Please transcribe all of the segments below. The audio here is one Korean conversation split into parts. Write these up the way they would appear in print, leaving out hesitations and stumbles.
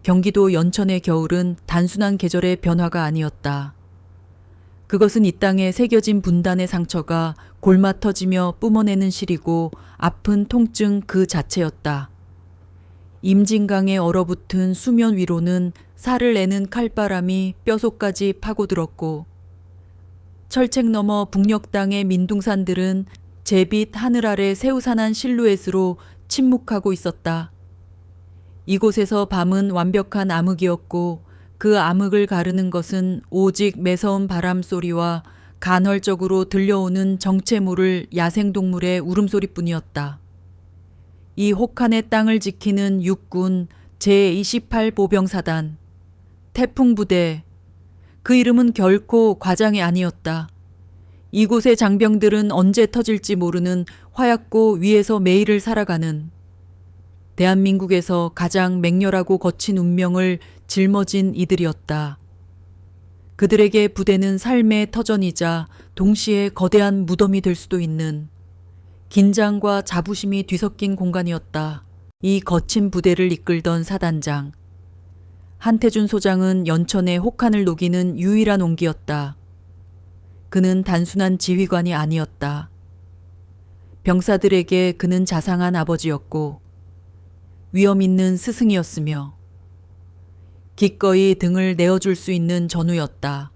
경기도 연천의 겨울은 단순한 계절의 변화가 아니었다. 그것은 이 땅에 새겨진 분단의 상처가 골마 터지며 뿜어내는 시리고 아픈 통증 그 자체였다. 임진강에 얼어붙은 수면 위로는 살을 내는 칼바람이 뼈속까지 파고들었고, 철책 너머 북녘 땅의 민둥산들은 제빛 하늘 아래 새우산한 실루엣으로 침묵하고 있었다. 이곳에서 밤은 완벽한 암흑이었고 그 암흑을 가르는 것은 오직 매서운 바람 소리와 간헐적으로 들려오는 정체 모를 야생동물의 울음소리뿐이었다. 이 혹한의 땅을 지키는 육군 제28보병사단, 태풍부대, 그 이름은 결코 과장이 아니었다. 이곳의 장병들은 언제 터질지 모르는 화약고 위에서 매일을 살아가는, 대한민국에서 가장 맹렬하고 거친 운명을 짊어진 이들이었다. 그들에게 부대는 삶의 터전이자 동시에 거대한 무덤이 될 수도 있는, 긴장과 자부심이 뒤섞인 공간이었다. 이 거친 부대를 이끌던 사단장 한태준 소장은 연천의 혹한을 녹이는 유일한 온기였다. 그는 단순한 지휘관이 아니었다. 병사들에게 그는 자상한 아버지였고 위험 있는 스승이었으며 기꺼이 등을 내어줄 수 있는 전우였다.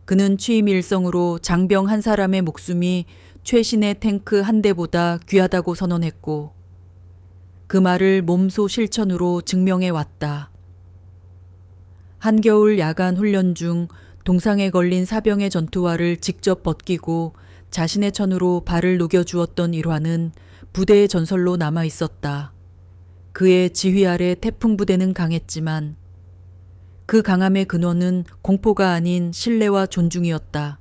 그는 취임 일성으로 장병 한 사람의 목숨이 최신의 탱크 한 대보다 귀하다고 선언했고 그 말을 몸소 실천으로 증명해 왔다. 한겨울 야간 훈련 중 동상에 걸린 사병의 전투화를 직접 벗기고 자신의 천으로 발을 녹여주었던 일화는 부대의 전설로 남아 있었다. 그의 지휘 아래 태풍부대는 강했지만 그 강함의 근원은 공포가 아닌 신뢰와 존중이었다.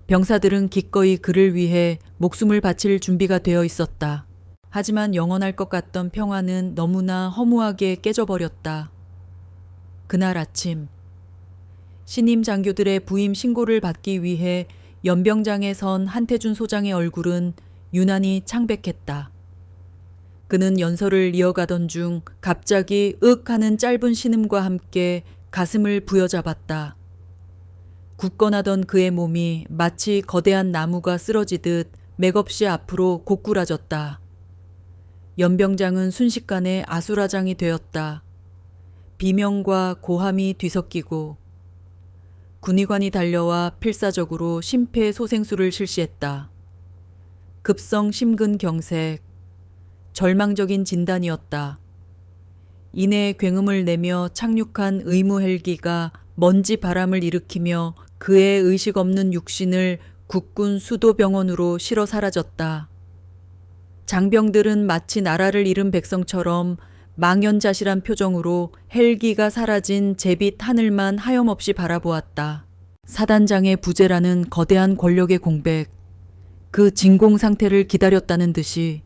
병사들은 기꺼이 그를 위해 목숨을 바칠 준비가 되어 있었다. 하지만 영원할 것 같던 평화는 너무나 허무하게 깨져버렸다. 그날 아침 신임 장교들의 부임 신고를 받기 위해 연병장에 선 한태준 소장의 얼굴은 유난히 창백했다. 그는 연설을 이어가던 중 갑자기 윽 하는 짧은 신음과 함께 가슴을 부여잡았다. 굳건하던 그의 몸이 마치 거대한 나무가 쓰러지듯 맥없이 앞으로 고꾸라졌다. 연병장은 순식간에 아수라장이 되었다. 비명과 고함이 뒤섞이고 군의관이 달려와 필사적으로 심폐소생술을 실시했다. 급성 심근경색, 절망적인 진단이었다. 이내 굉음을 내며 착륙한 의무 헬기가 먼지 바람을 일으키며 그의 의식 없는 육신을 국군 수도병원으로 실어 사라졌다. 장병들은 마치 나라를 잃은 백성처럼 망연자실한 표정으로 헬기가 사라진 제빛 하늘만 하염없이 바라보았다. 사단장의 부재라는 거대한 권력의 공백, 그 진공 상태를 기다렸다는 듯이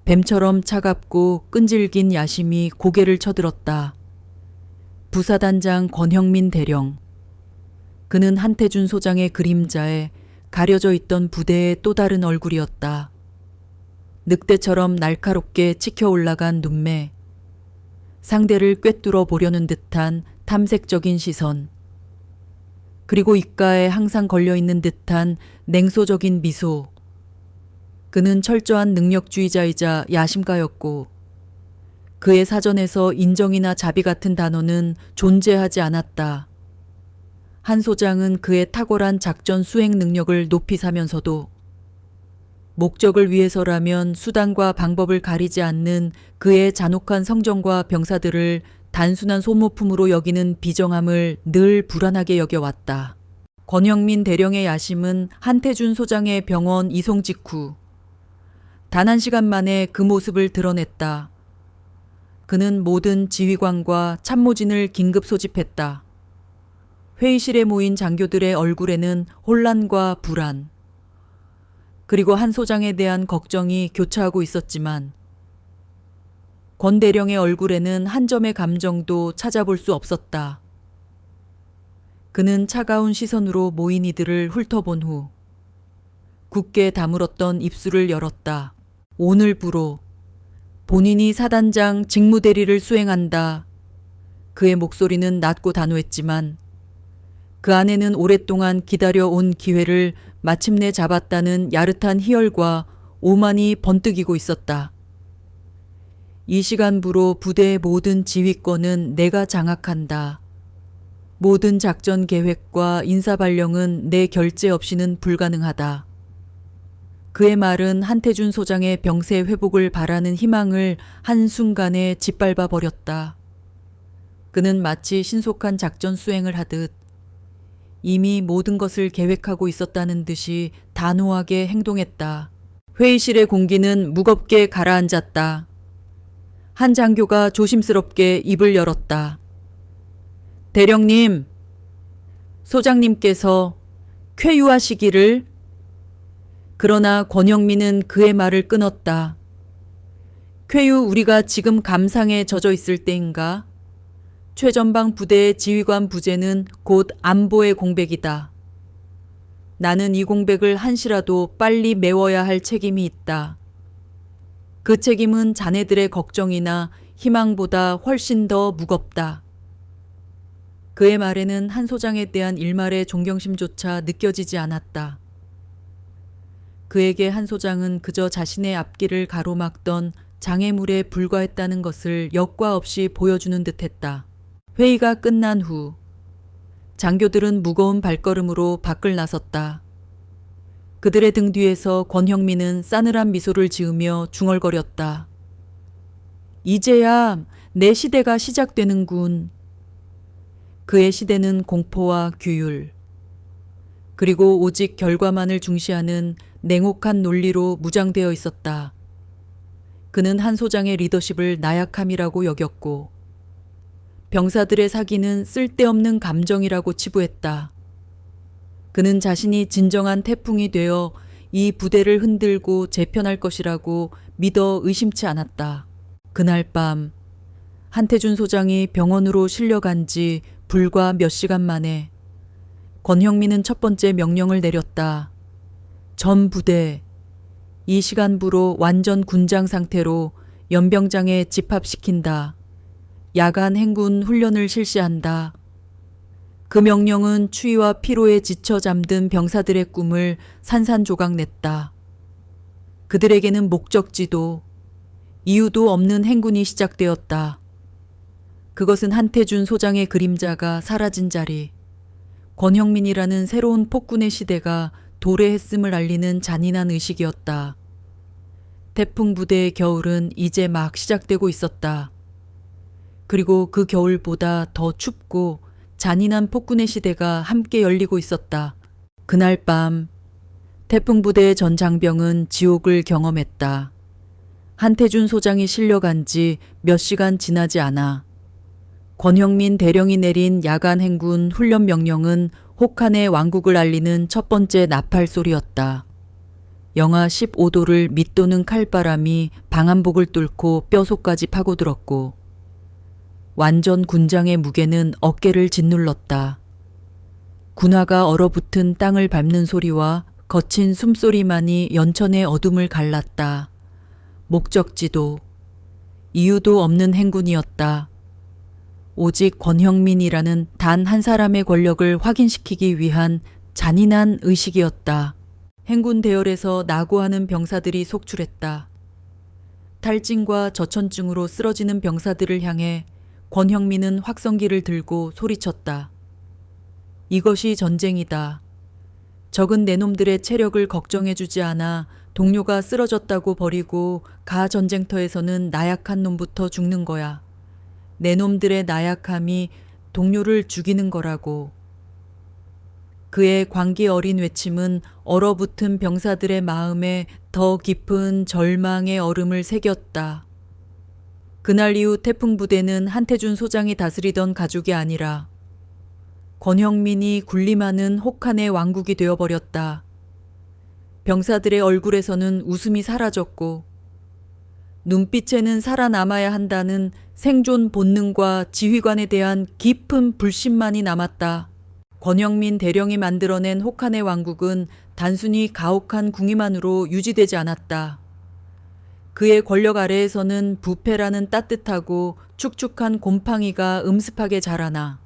뱀처럼 차갑고 끈질긴 야심이 고개를 쳐들었다. 부사단장 권형민 대령. 그는 한태준 소장의 그림자에 가려져 있던 부대의 또 다른 얼굴이었다. 늑대처럼 날카롭게 치켜 올라간 눈매, 상대를 꿰뚫어 보려는 듯한 탐색적인 시선, 그리고 입가에 항상 걸려있는 듯한 냉소적인 미소. 그는 철저한 능력주의자이자 야심가였고 그의 사전에서 인정이나 자비 같은 단어는 존재하지 않았다. 한 소장은 그의 탁월한 작전 수행 능력을 높이 사면서도 목적을 위해서라면 수단과 방법을 가리지 않는 그의 잔혹한 성정과 병사들을 단순한 소모품으로 여기는 비정함을 늘 불안하게 여겨왔다. 권형민 대령의 야심은 한태준 소장의 병원 이송 직후 단 한 시간 만에 그 모습을 드러냈다. 그는 모든 지휘관과 참모진을 긴급 소집했다. 회의실에 모인 장교들의 얼굴에는 혼란과 불안, 그리고 한 소장에 대한 걱정이 교차하고 있었지만 권 대령의 얼굴에는 한 점의 감정도 찾아볼 수 없었다. 그는 차가운 시선으로 모인 이들을 훑어본 후 굳게 다물었던 입술을 열었다. 오늘부로 본인이 사단장 직무대리를 수행한다. 그의 목소리는 낮고 단호했지만 그 안에는 오랫동안 기다려온 기회를 마침내 잡았다는 야릇한 희열과 오만이 번뜩이고 있었다. 이 시간부로 부대의 모든 지휘권은 내가 장악한다. 모든 작전 계획과 인사 발령은 내 결재 없이는 불가능하다. 그의 말은 한태준 소장의 병세 회복을 바라는 희망을 한순간에 짓밟아 버렸다. 그는 마치 신속한 작전 수행을 하듯 이미 모든 것을 계획하고 있었다는 듯이 단호하게 행동했다. 회의실의 공기는 무겁게 가라앉았다. 한 장교가 조심스럽게 입을 열었다. 대령님, 소장님께서 쾌유하시기를. 그러나 권영민은 그의 말을 끊었다. 쾌유 우리가 지금 감상에 젖어 있을 때인가? 최전방 부대의 지휘관 부재는 곧 안보의 공백이다. 나는 이 공백을 한시라도 빨리 메워야 할 책임이 있다. 그 책임은 자네들의 걱정이나 희망보다 훨씬 더 무겁다. 그의 말에는 한 소장에 대한 일말의 존경심조차 느껴지지 않았다. 그에게 한 소장은 그저 자신의 앞길을 가로막던 장애물에 불과했다는 것을 여과 없이 보여주는 듯했다. 회의가 끝난 후 장교들은 무거운 발걸음으로 밖을 나섰다. 그들의 등 뒤에서 권형민은 싸늘한 미소를 지으며 중얼거렸다. 이제야 내 시대가 시작되는군. 그의 시대는 공포와 규율, 그리고 오직 결과만을 중시하는 냉혹한 논리로 무장되어 있었다. 그는 한 소장의 리더십을 나약함이라고 여겼고 병사들의 사기는 쓸데없는 감정이라고 치부했다. 그는 자신이 진정한 태풍이 되어 이 부대를 흔들고 재편할 것이라고 믿어 의심치 않았다. 그날 밤 한태준 소장이 병원으로 실려간 지 불과 몇 시간 만에 권형민은 첫 번째 명령을 내렸다. 전 부대, 이 시간부로 완전 군장 상태로 연병장에 집합시킨다. 야간 행군 훈련을 실시한다. 그 명령은 추위와 피로에 지쳐 잠든 병사들의 꿈을 산산조각 냈다. 그들에게는 목적지도 이유도 없는 행군이 시작되었다. 그것은 한태준 소장의 그림자가 사라진 자리, 권형민이라는 새로운 폭군의 시대가 도래했음을 알리는 잔인한 의식이었다. 태풍 부대의 겨울은 이제 막 시작되고 있었다. 그리고 그 겨울보다 더 춥고 잔인한 폭군의 시대가 함께 열리고 있었다. 그날 밤 태풍 부대의 전 장병은 지옥을 경험했다. 한태준 소장이 실려간 지 몇 시간 지나지 않아 권형민 대령이 내린 야간 행군 훈련 명령은 혹한의 왕국을 알리는 첫 번째 나팔 소리였다. 영하 15도를 밑도는 칼바람이 방한복을 뚫고 뼈속까지 파고들었고 완전 군장의 무게는 어깨를 짓눌렀다. 군화가 얼어붙은 땅을 밟는 소리와 거친 숨소리만이 연천의 어둠을 갈랐다. 목적지도 이유도 없는 행군이었다. 오직 권형민이라는 단 한 사람의 권력을 확인시키기 위한 잔인한 의식이었다. 행군 대열에서 낙오하는 병사들이 속출했다. 탈진과 저천증으로 쓰러지는 병사들을 향해 권형민은 확성기를 들고 소리쳤다. 이것이 전쟁이다. 적은 내 놈들의 체력을 걱정해주지 않아 동료가 쓰러졌다고 버리고 가 전쟁터에서는 나약한 놈부터 죽는 거야. 내 놈들의 나약함이 동료를 죽이는 거라고. 그의 광기 어린 외침은 얼어붙은 병사들의 마음에 더 깊은 절망의 얼음을 새겼다. 그날 이후 태풍 부대는 한태준 소장이 다스리던 가족이 아니라 권형민이 군림하는 혹한의 왕국이 되어버렸다. 병사들의 얼굴에서는 웃음이 사라졌고 눈빛에는 살아남아야 한다는 생존 본능과 지휘관에 대한 깊은 불신만이 남았다. 권형민 대령이 만들어낸 혹한의 왕국은 단순히 가혹한 궁의만으로 유지되지 않았다. 그의 권력 아래에서는 부패라는 따뜻하고 축축한 곰팡이가 음습하게 자라나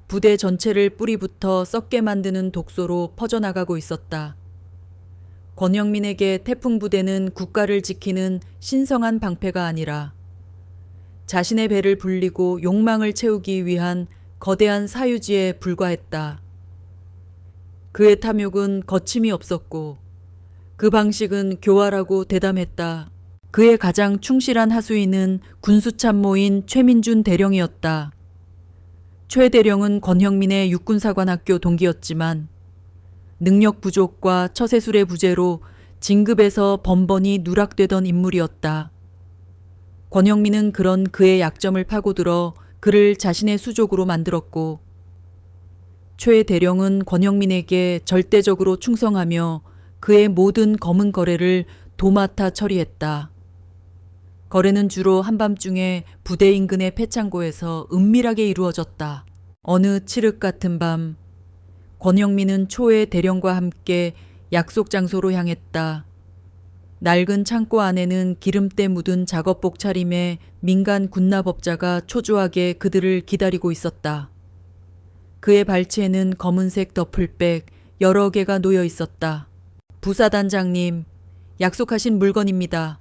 부대 전체를 뿌리부터 썩게 만드는 독소로 퍼져나가고 있었다. 권영민에게 태풍 부대는 국가를 지키는 신성한 방패가 아니라 자신의 배를 불리고 욕망을 채우기 위한 거대한 사유지에 불과했다. 그의 탐욕은 거침이 없었고 그 방식은 교활하고 대담했다. 그의 가장 충실한 하수인은 군수참모인 최민준 대령이었다. 최 대령은 권형민의 육군사관학교 동기였지만 능력 부족과 처세술의 부재로 진급에서 번번이 누락되던 인물이었다. 권형민은 그런 그의 약점을 파고들어 그를 자신의 수족으로 만들었고 최 대령은 권형민에게 절대적으로 충성하며 그의 모든 검은 거래를 도맡아 처리했다. 거래는 주로 한밤중에 부대 인근의 폐창고에서 은밀하게 이루어졌다. 어느 칠흑 같은 밤 권영민은 초의 대령과 함께 약속 장소로 향했다. 낡은 창고 안에는 기름때 묻은 작업복 차림의 민간 군납업자가 초조하게 그들을 기다리고 있었다. 그의 발치에는 검은색 더플백 여러 개가 놓여 있었다. 부사단장님, 약속하신 물건입니다.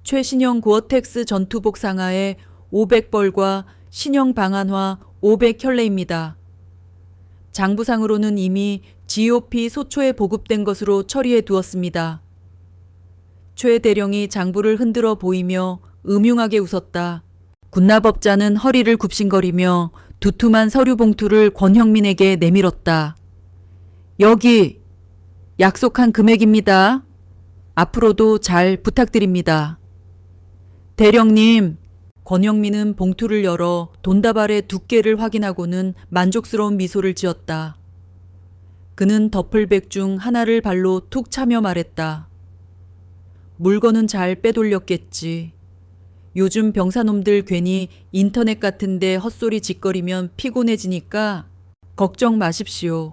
최신형 고어텍스 전투복 상하에 500벌과 신형 방한화 500켤레입니다. 장부상으로는 이미 GOP 소초에 보급된 것으로 처리해 두었습니다. 최 대령이 장부를 흔들어 보이며 음흉하게 웃었다. 군납업자는 허리를 굽신거리며 두툼한 서류 봉투를 권형민에게 내밀었다. 여기 약속한 금액입니다. 앞으로도 잘 부탁드립니다. 대령님, 권영민은 봉투를 열어 돈다발의 두께를 확인하고는 만족스러운 미소를 지었다. 그는 더플백 중 하나를 발로 툭 차며 말했다. 물건은 잘 빼돌렸겠지. 요즘 병사놈들 괜히 인터넷 같은데 헛소리 짓거리면 피곤해지니까 걱정 마십시오.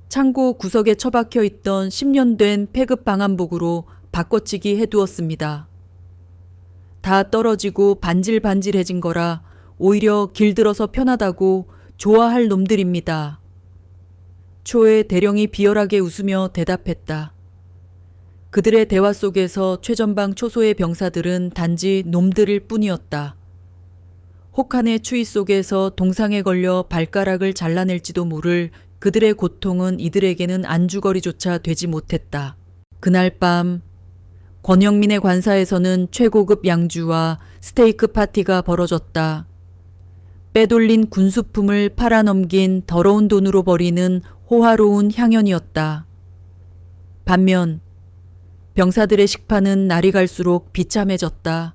창고 구석에 처박혀 있던 10년 된 폐급 방한복으로 바꿔치기 해두었습니다. 다 떨어지고 반질반질해진 거라 오히려 길들어서 편하다고 좋아할 놈들입니다. 초의 대령이 비열하게 웃으며 대답했다. 그들의 대화 속에서 최전방 초소의 병사들은 단지 놈들일 뿐이었다. 혹한의 추위 속에서 동상에 걸려 발가락을 잘라낼지도 모를 그들의 고통은 이들에게는 안주거리조차 되지 못했다. 그날 밤 권영민의 관사에서는 최고급 양주와 스테이크 파티가 벌어졌다. 빼돌린 군수품을 팔아넘긴 더러운 돈으로 벌이는 호화로운 향연이었다. 반면 병사들의 식판은 날이 갈수록 비참해졌다.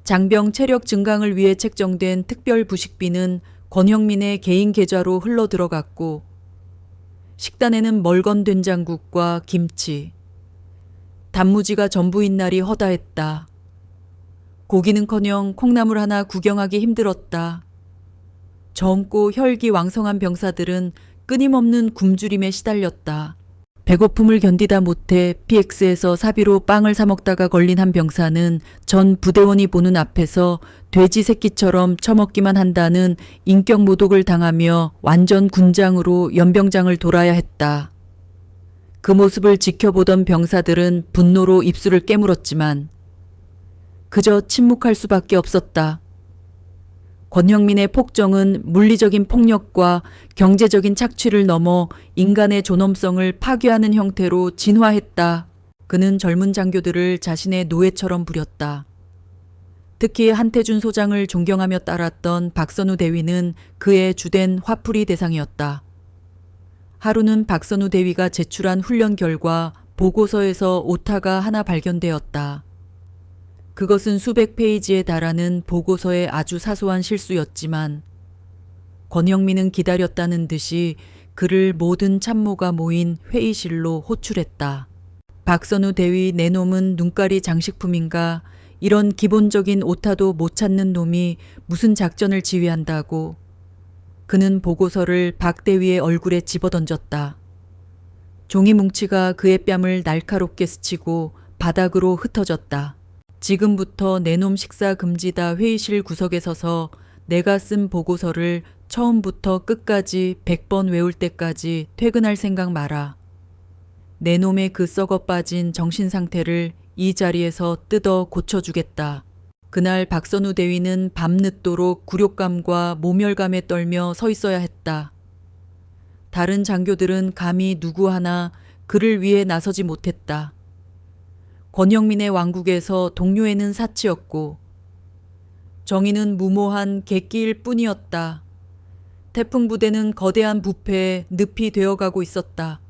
장병 체력 증강을 위해 책정된 특별 부식비는 권형민의 개인 계좌로 흘러들어갔고 식단에는 멀건 된장국과 김치, 단무지가 전부인 날이 허다했다. 고기는커녕 콩나물 하나 구경하기 힘들었다. 젊고 혈기왕성한 병사들은 끊임없는 굶주림에 시달렸다. 배고픔을 견디다 못해 PX에서 사비로 빵을 사 먹다가 걸린 한 병사는 전 부대원이 보는 앞에서 돼지 새끼처럼 처먹기만 한다는 인격 모독을 당하며 완전 군장으로 연병장을 돌아야 했다. 그 모습을 지켜보던 병사들은 분노로 입술을 깨물었지만 그저 침묵할 수밖에 없었다. 권형민의 폭정은 물리적인 폭력과 경제적인 착취를 넘어 인간의 존엄성을 파괴하는 형태로 진화했다. 그는 젊은 장교들을 자신의 노예처럼 부렸다. 특히 한태준 소장을 존경하며 따랐던 박선우 대위는 그의 주된 화풀이 대상이었다. 하루는 박선우 대위가 제출한 훈련 결과 보고서에서 오타가 하나 발견되었다. 그것은 수백 페이지에 달하는 보고서의 아주 사소한 실수였지만 권영민은 기다렸다는 듯이 그를 모든 참모가 모인 회의실로 호출했다. 박선우 대위 내놈은 눈깔이 장식품인가 이런 기본적인 오타도 못 찾는 놈이 무슨 작전을 지휘한다고. 그는 보고서를 박 대위의 얼굴에 집어던졌다. 종이 뭉치가 그의 뺨을 날카롭게 스치고 바닥으로 흩어졌다. 지금부터 내놈 식사 금지다 회의실 구석에 서서 내가 쓴 보고서를 처음부터 끝까지 100번 외울 때까지 퇴근할 생각 마라. 내놈의 그 썩어 빠진 정신 상태를 이 자리에서 뜯어 고쳐주겠다. 그날 박선우 대위는 밤늦도록 굴욕감과 모멸감에 떨며 서 있어야 했다. 다른 장교들은 감히 누구 하나 그를 위해 나서지 못했다. 권영민의 왕국에서 동료에는 사치였고 정의는 무모한 객기일 뿐이었다. 태풍 부대는 거대한 부패에 늪이 되어가고 있었다.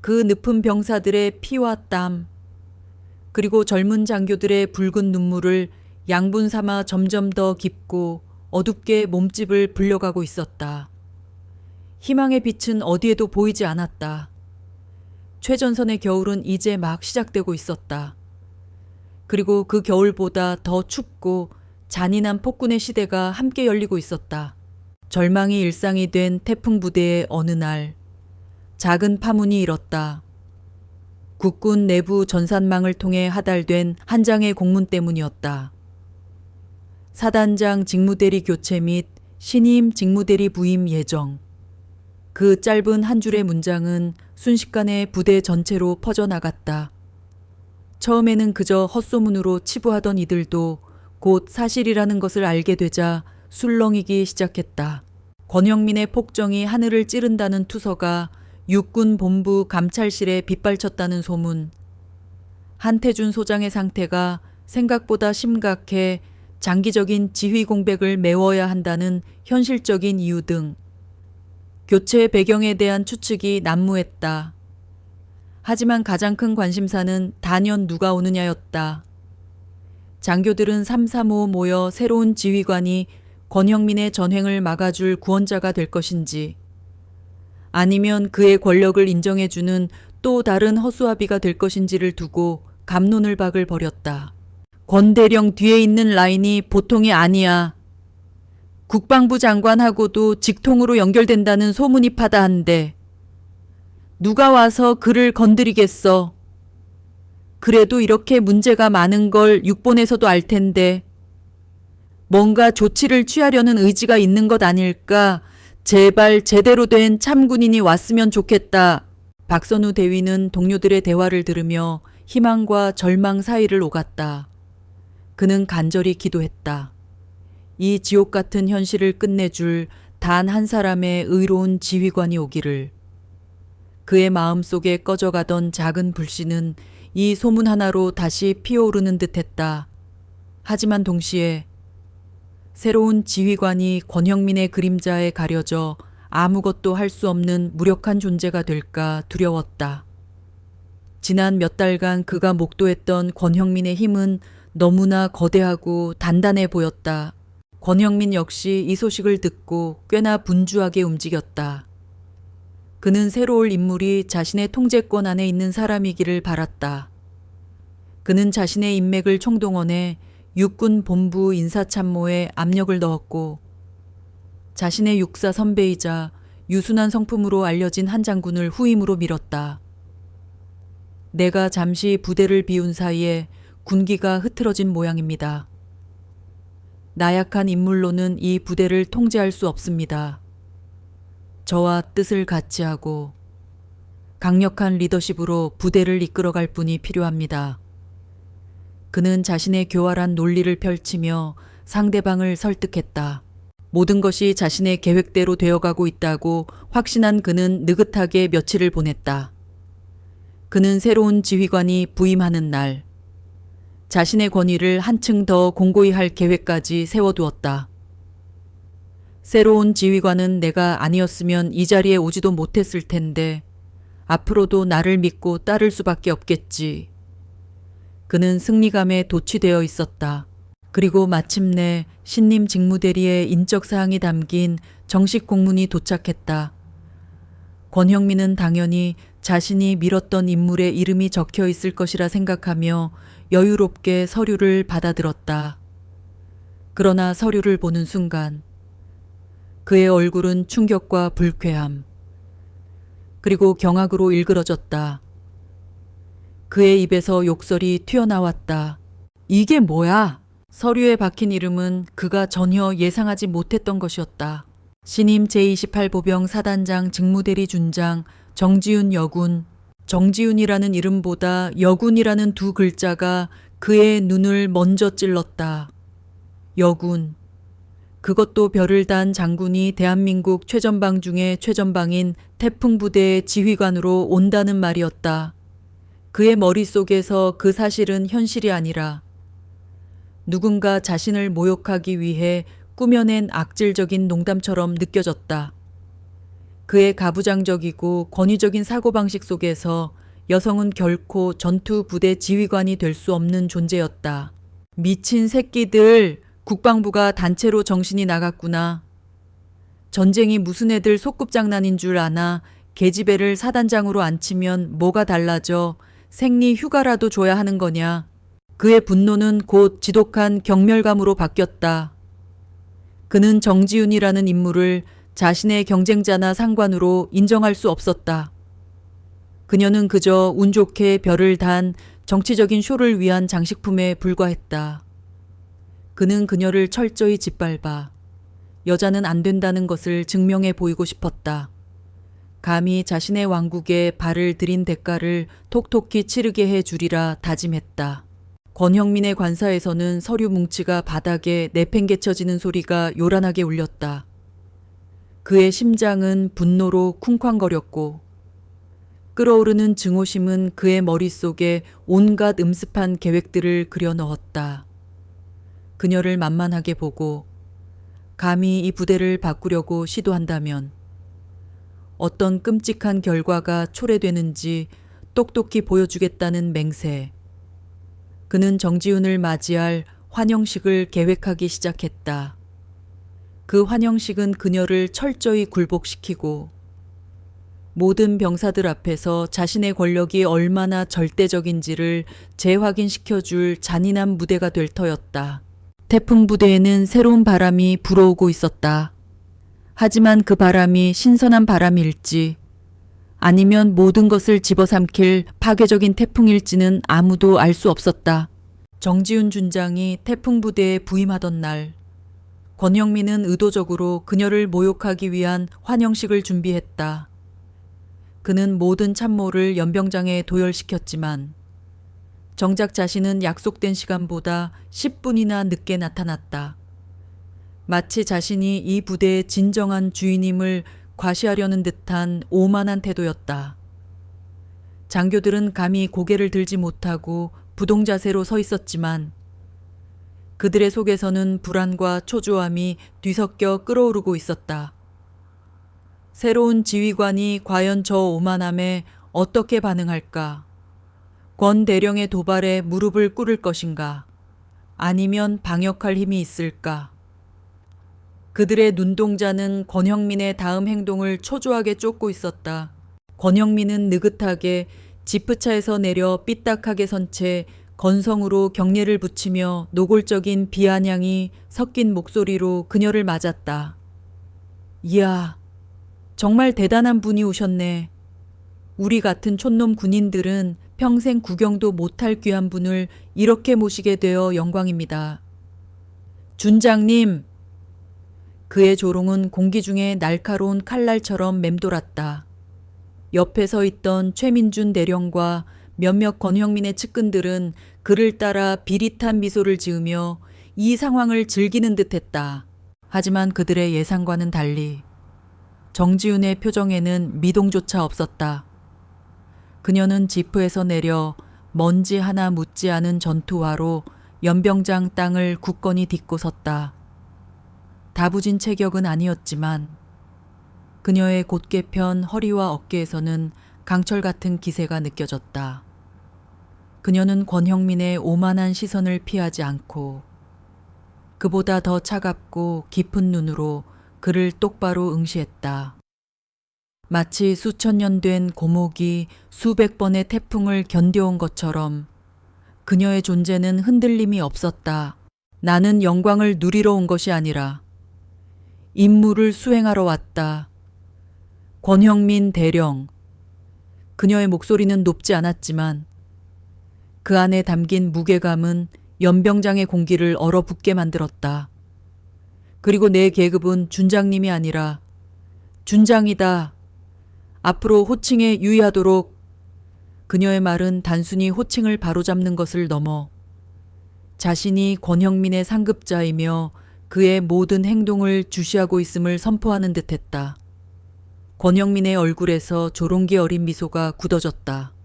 그 늪은 병사들의 피와 땀, 그리고 젊은 장교들의 붉은 눈물을 양분 삼아 점점 더 깊고 어둡게 몸집을 불려가고 있었다. 희망의 빛은 어디에도 보이지 않았다. 최전선의 겨울은 이제 막 시작되고 있었다. 그리고 그 겨울보다 더 춥고 잔인한 폭군의 시대가 함께 열리고 있었다. 절망이 일상이 된 태풍 부대의 어느 날, 작은 파문이 일었다. 국군 내부 전산망을 통해 하달된 한 장의 공문 때문이었다. 사단장 직무대리 교체 및 신임 직무대리 부임 예정. 그 짧은 한 줄의 문장은 순식간에 부대 전체로 퍼져나갔다. 처음에는 그저 헛소문으로 치부하던 이들도 곧 사실이라는 것을 알게 되자 술렁이기 시작했다. 권영민의 폭정이 하늘을 찌른다는 투서가 육군 본부 감찰실에 빗발쳤다는 소문, 한태준 소장의 상태가 생각보다 심각해 장기적인 지휘 공백을 메워야 한다는 현실적인 이유 등 교체 배경에 대한 추측이 난무했다. 하지만 가장 큰 관심사는 단연 누가 오느냐였다. 장교들은 335 모여 새로운 지휘관이 권형민의 전횡을 막아줄 구원자가 될 것인지, 아니면 그의 권력을 인정해주는 또 다른 허수아비가 될 것인지를 두고 갑론을 박을 벌였다. 권대령 뒤에 있는 라인이 보통이 아니야. 국방부 장관하고도 직통으로 연결된다는 소문이 파다한데 누가 와서 그를 건드리겠어. 그래도 이렇게 문제가 많은 걸 육본에서도 알 텐데 뭔가 조치를 취하려는 의지가 있는 것 아닐까. 제발 제대로 된 참군인이 왔으면 좋겠다. 박선우 대위는 동료들의 대화를 들으며 희망과 절망 사이를 오갔다. 그는 간절히 기도했다. 이 지옥 같은 현실을 끝내줄 단 한 사람의 의로운 지휘관이 오기를. 그의 마음속에 꺼져가던 작은 불씨는 이 소문 하나로 다시 피어오르는 듯했다. 하지만 동시에 새로운 지휘관이 권형민의 그림자에 가려져 아무것도 할 수 없는 무력한 존재가 될까 두려웠다. 지난 몇 달간 그가 목도했던 권형민의 힘은 너무나 거대하고 단단해 보였다. 권형민 역시 이 소식을 듣고 꽤나 분주하게 움직였다. 그는 새로 올 인물이 자신의 통제권 안에 있는 사람이기를 바랐다. 그는 자신의 인맥을 총동원해 육군 본부 인사참모에 압력을 넣었고 자신의 육사 선배이자 유순한 성품으로 알려진 한 장군을 후임으로 밀었다. 내가 잠시 부대를 비운 사이에 군기가 흐트러진 모양입니다. 나약한 인물로는 이 부대를 통제할 수 없습니다. 저와 뜻을 같이 하고 강력한 리더십으로 부대를 이끌어갈 분이 필요합니다. 그는 자신의 교활한 논리를 펼치며 상대방을 설득했다. 모든 것이 자신의 계획대로 되어가고 있다고 확신한 그는 느긋하게 며칠을 보냈다. 그는 새로운 지휘관이 부임하는 날, 자신의 권위를 한층 더 공고히 할 계획까지 세워두었다. 새로운 지휘관은 내가 아니었으면 이 자리에 오지도 못했을 텐데 앞으로도 나를 믿고 따를 수밖에 없겠지. 그는 승리감에 도취되어 있었다. 그리고 마침내 신임 직무대리의 인적사항이 담긴 정식 공문이 도착했다. 권형민은 당연히 자신이 밀었던 인물의 이름이 적혀 있을 것이라 생각하며 여유롭게 서류를 받아들었다. 그러나 서류를 보는 순간 그의 얼굴은 충격과 불쾌함, 그리고 경악으로 일그러졌다. 그의 입에서 욕설이 튀어나왔다. 이게 뭐야? 서류에 박힌 이름은 그가 전혀 예상하지 못했던 것이었다. 신임 제28보병 사단장 직무대리 준장 정지훈 여군. 정지훈이라는 이름보다 여군이라는 두 글자가 그의 눈을 먼저 찔렀다. 여군. 그것도 별을 단 장군이 대한민국 최전방 중에 최전방인 태풍부대의 지휘관으로 온다는 말이었다. 그의 머릿속에서 그 사실은 현실이 아니라 누군가 자신을 모욕하기 위해 꾸며낸 악질적인 농담처럼 느껴졌다. 그의 가부장적이고 권위적인 사고방식 속에서 여성은 결코 전투 부대 지휘관이 될 수 없는 존재였다. 미친 새끼들, 국방부가 단체로 정신이 나갔구나. 전쟁이 무슨 애들 소꿉장난인 줄 아나 계집애를 사단장으로 앉히면 뭐가 달라져. 생리 휴가라도 줘야 하는 거냐. 그의 분노는 곧 지독한 경멸감으로 바뀌었다. 그는 정지훈이라는 인물을 자신의 경쟁자나 상관으로 인정할 수 없었다. 그녀는 그저 운 좋게 별을 단 정치적인 쇼를 위한 장식품에 불과했다. 그는 그녀를 철저히 짓밟아 여자는 안 된다는 것을 증명해 보이고 싶었다. 감히 자신의 왕국에 발을 들인 대가를 톡톡히 치르게 해 주리라 다짐했다. 권형민의 관사에서는 서류 뭉치가 바닥에 내팽개쳐지는 소리가 요란하게 울렸다. 그의 심장은 분노로 쿵쾅거렸고 끓어오르는 증오심은 그의 머릿속에 온갖 음습한 계획들을 그려 넣었다. 그녀를 만만하게 보고 감히 이 부대를 바꾸려고 시도한다면 어떤 끔찍한 결과가 초래되는지 똑똑히 보여주겠다는 맹세. 그는 정지훈을 맞이할 환영식을 계획하기 시작했다. 그 환영식은 그녀를 철저히 굴복시키고 모든 병사들 앞에서 자신의 권력이 얼마나 절대적인지를 재확인시켜줄 잔인한 무대가 될 터였다. 태풍 부대에는 새로운 바람이 불어오고 있었다. 하지만 그 바람이 신선한 바람일지 아니면 모든 것을 집어삼킬 파괴적인 태풍일지는 아무도 알 수 없었다. 정지훈 준장이 태풍 부대에 부임하던 날 권형민은 의도적으로 그녀를 모욕하기 위한 환영식을 준비했다. 그는 모든 참모를 연병장에 도열시켰지만 정작 자신은 약속된 시간보다 10분이나 늦게 나타났다. 마치 자신이 이 부대의 진정한 주인임을 과시하려는 듯한 오만한 태도였다. 장교들은 감히 고개를 들지 못하고 부동자세로 서 있었지만 그들의 속에서는 불안과 초조함이 뒤섞여 끓어오르고 있었다. 새로운 지휘관이 과연 저 오만함에 어떻게 반응할까? 권 대령의 도발에 무릎을 꿇을 것인가? 아니면 방역할 힘이 있을까? 그들의 눈동자는 권형민의 다음 행동을 초조하게 쫓고 있었다. 권형민은 느긋하게 지프차에서 내려 삐딱하게 선 채 건성으로 경례를 붙이며 노골적인 비아냥이 섞인 목소리로 그녀를 맞았다. 이야, 정말 대단한 분이 오셨네. 우리 같은 촌놈 군인들은 평생 구경도 못할 귀한 분을 이렇게 모시게 되어 영광입니다. 준장님! 그의 조롱은 공기 중에 날카로운 칼날처럼 맴돌았다. 옆에 서 있던 최민준 대령과 몇몇 권형민의 측근들은 그를 따라 비릿한 미소를 지으며 이 상황을 즐기는 듯했다. 하지만 그들의 예상과는 달리 정지훈의 표정에는 미동조차 없었다. 그녀는 지프에서 내려 먼지 하나 묻지 않은 전투화로 연병장 땅을 굳건히 딛고 섰다. 다부진 체격은 아니었지만 그녀의 곧게 편 허리와 어깨에서는 강철 같은 기세가 느껴졌다. 그녀는 권형민의 오만한 시선을 피하지 않고 그보다 더 차갑고 깊은 눈으로 그를 똑바로 응시했다. 마치 수천 년 된 고목이 수백 번의 태풍을 견뎌온 것처럼 그녀의 존재는 흔들림이 없었다. 나는 영광을 누리러 온 것이 아니라 임무를 수행하러 왔다. 권형민 대령. 그녀의 목소리는 높지 않았지만 그 안에 담긴 무게감은 연병장의 공기를 얼어붙게 만들었다. 그리고 내 계급은 준장님이 아니라 준장이다. 앞으로 호칭에 유의하도록. 그녀의 말은 단순히 호칭을 바로잡는 것을 넘어 자신이 권형민의 상급자이며 그의 모든 행동을 주시하고 있음을 선포하는 듯했다. 권형민의 얼굴에서 조롱기 어린 미소가 굳어졌다.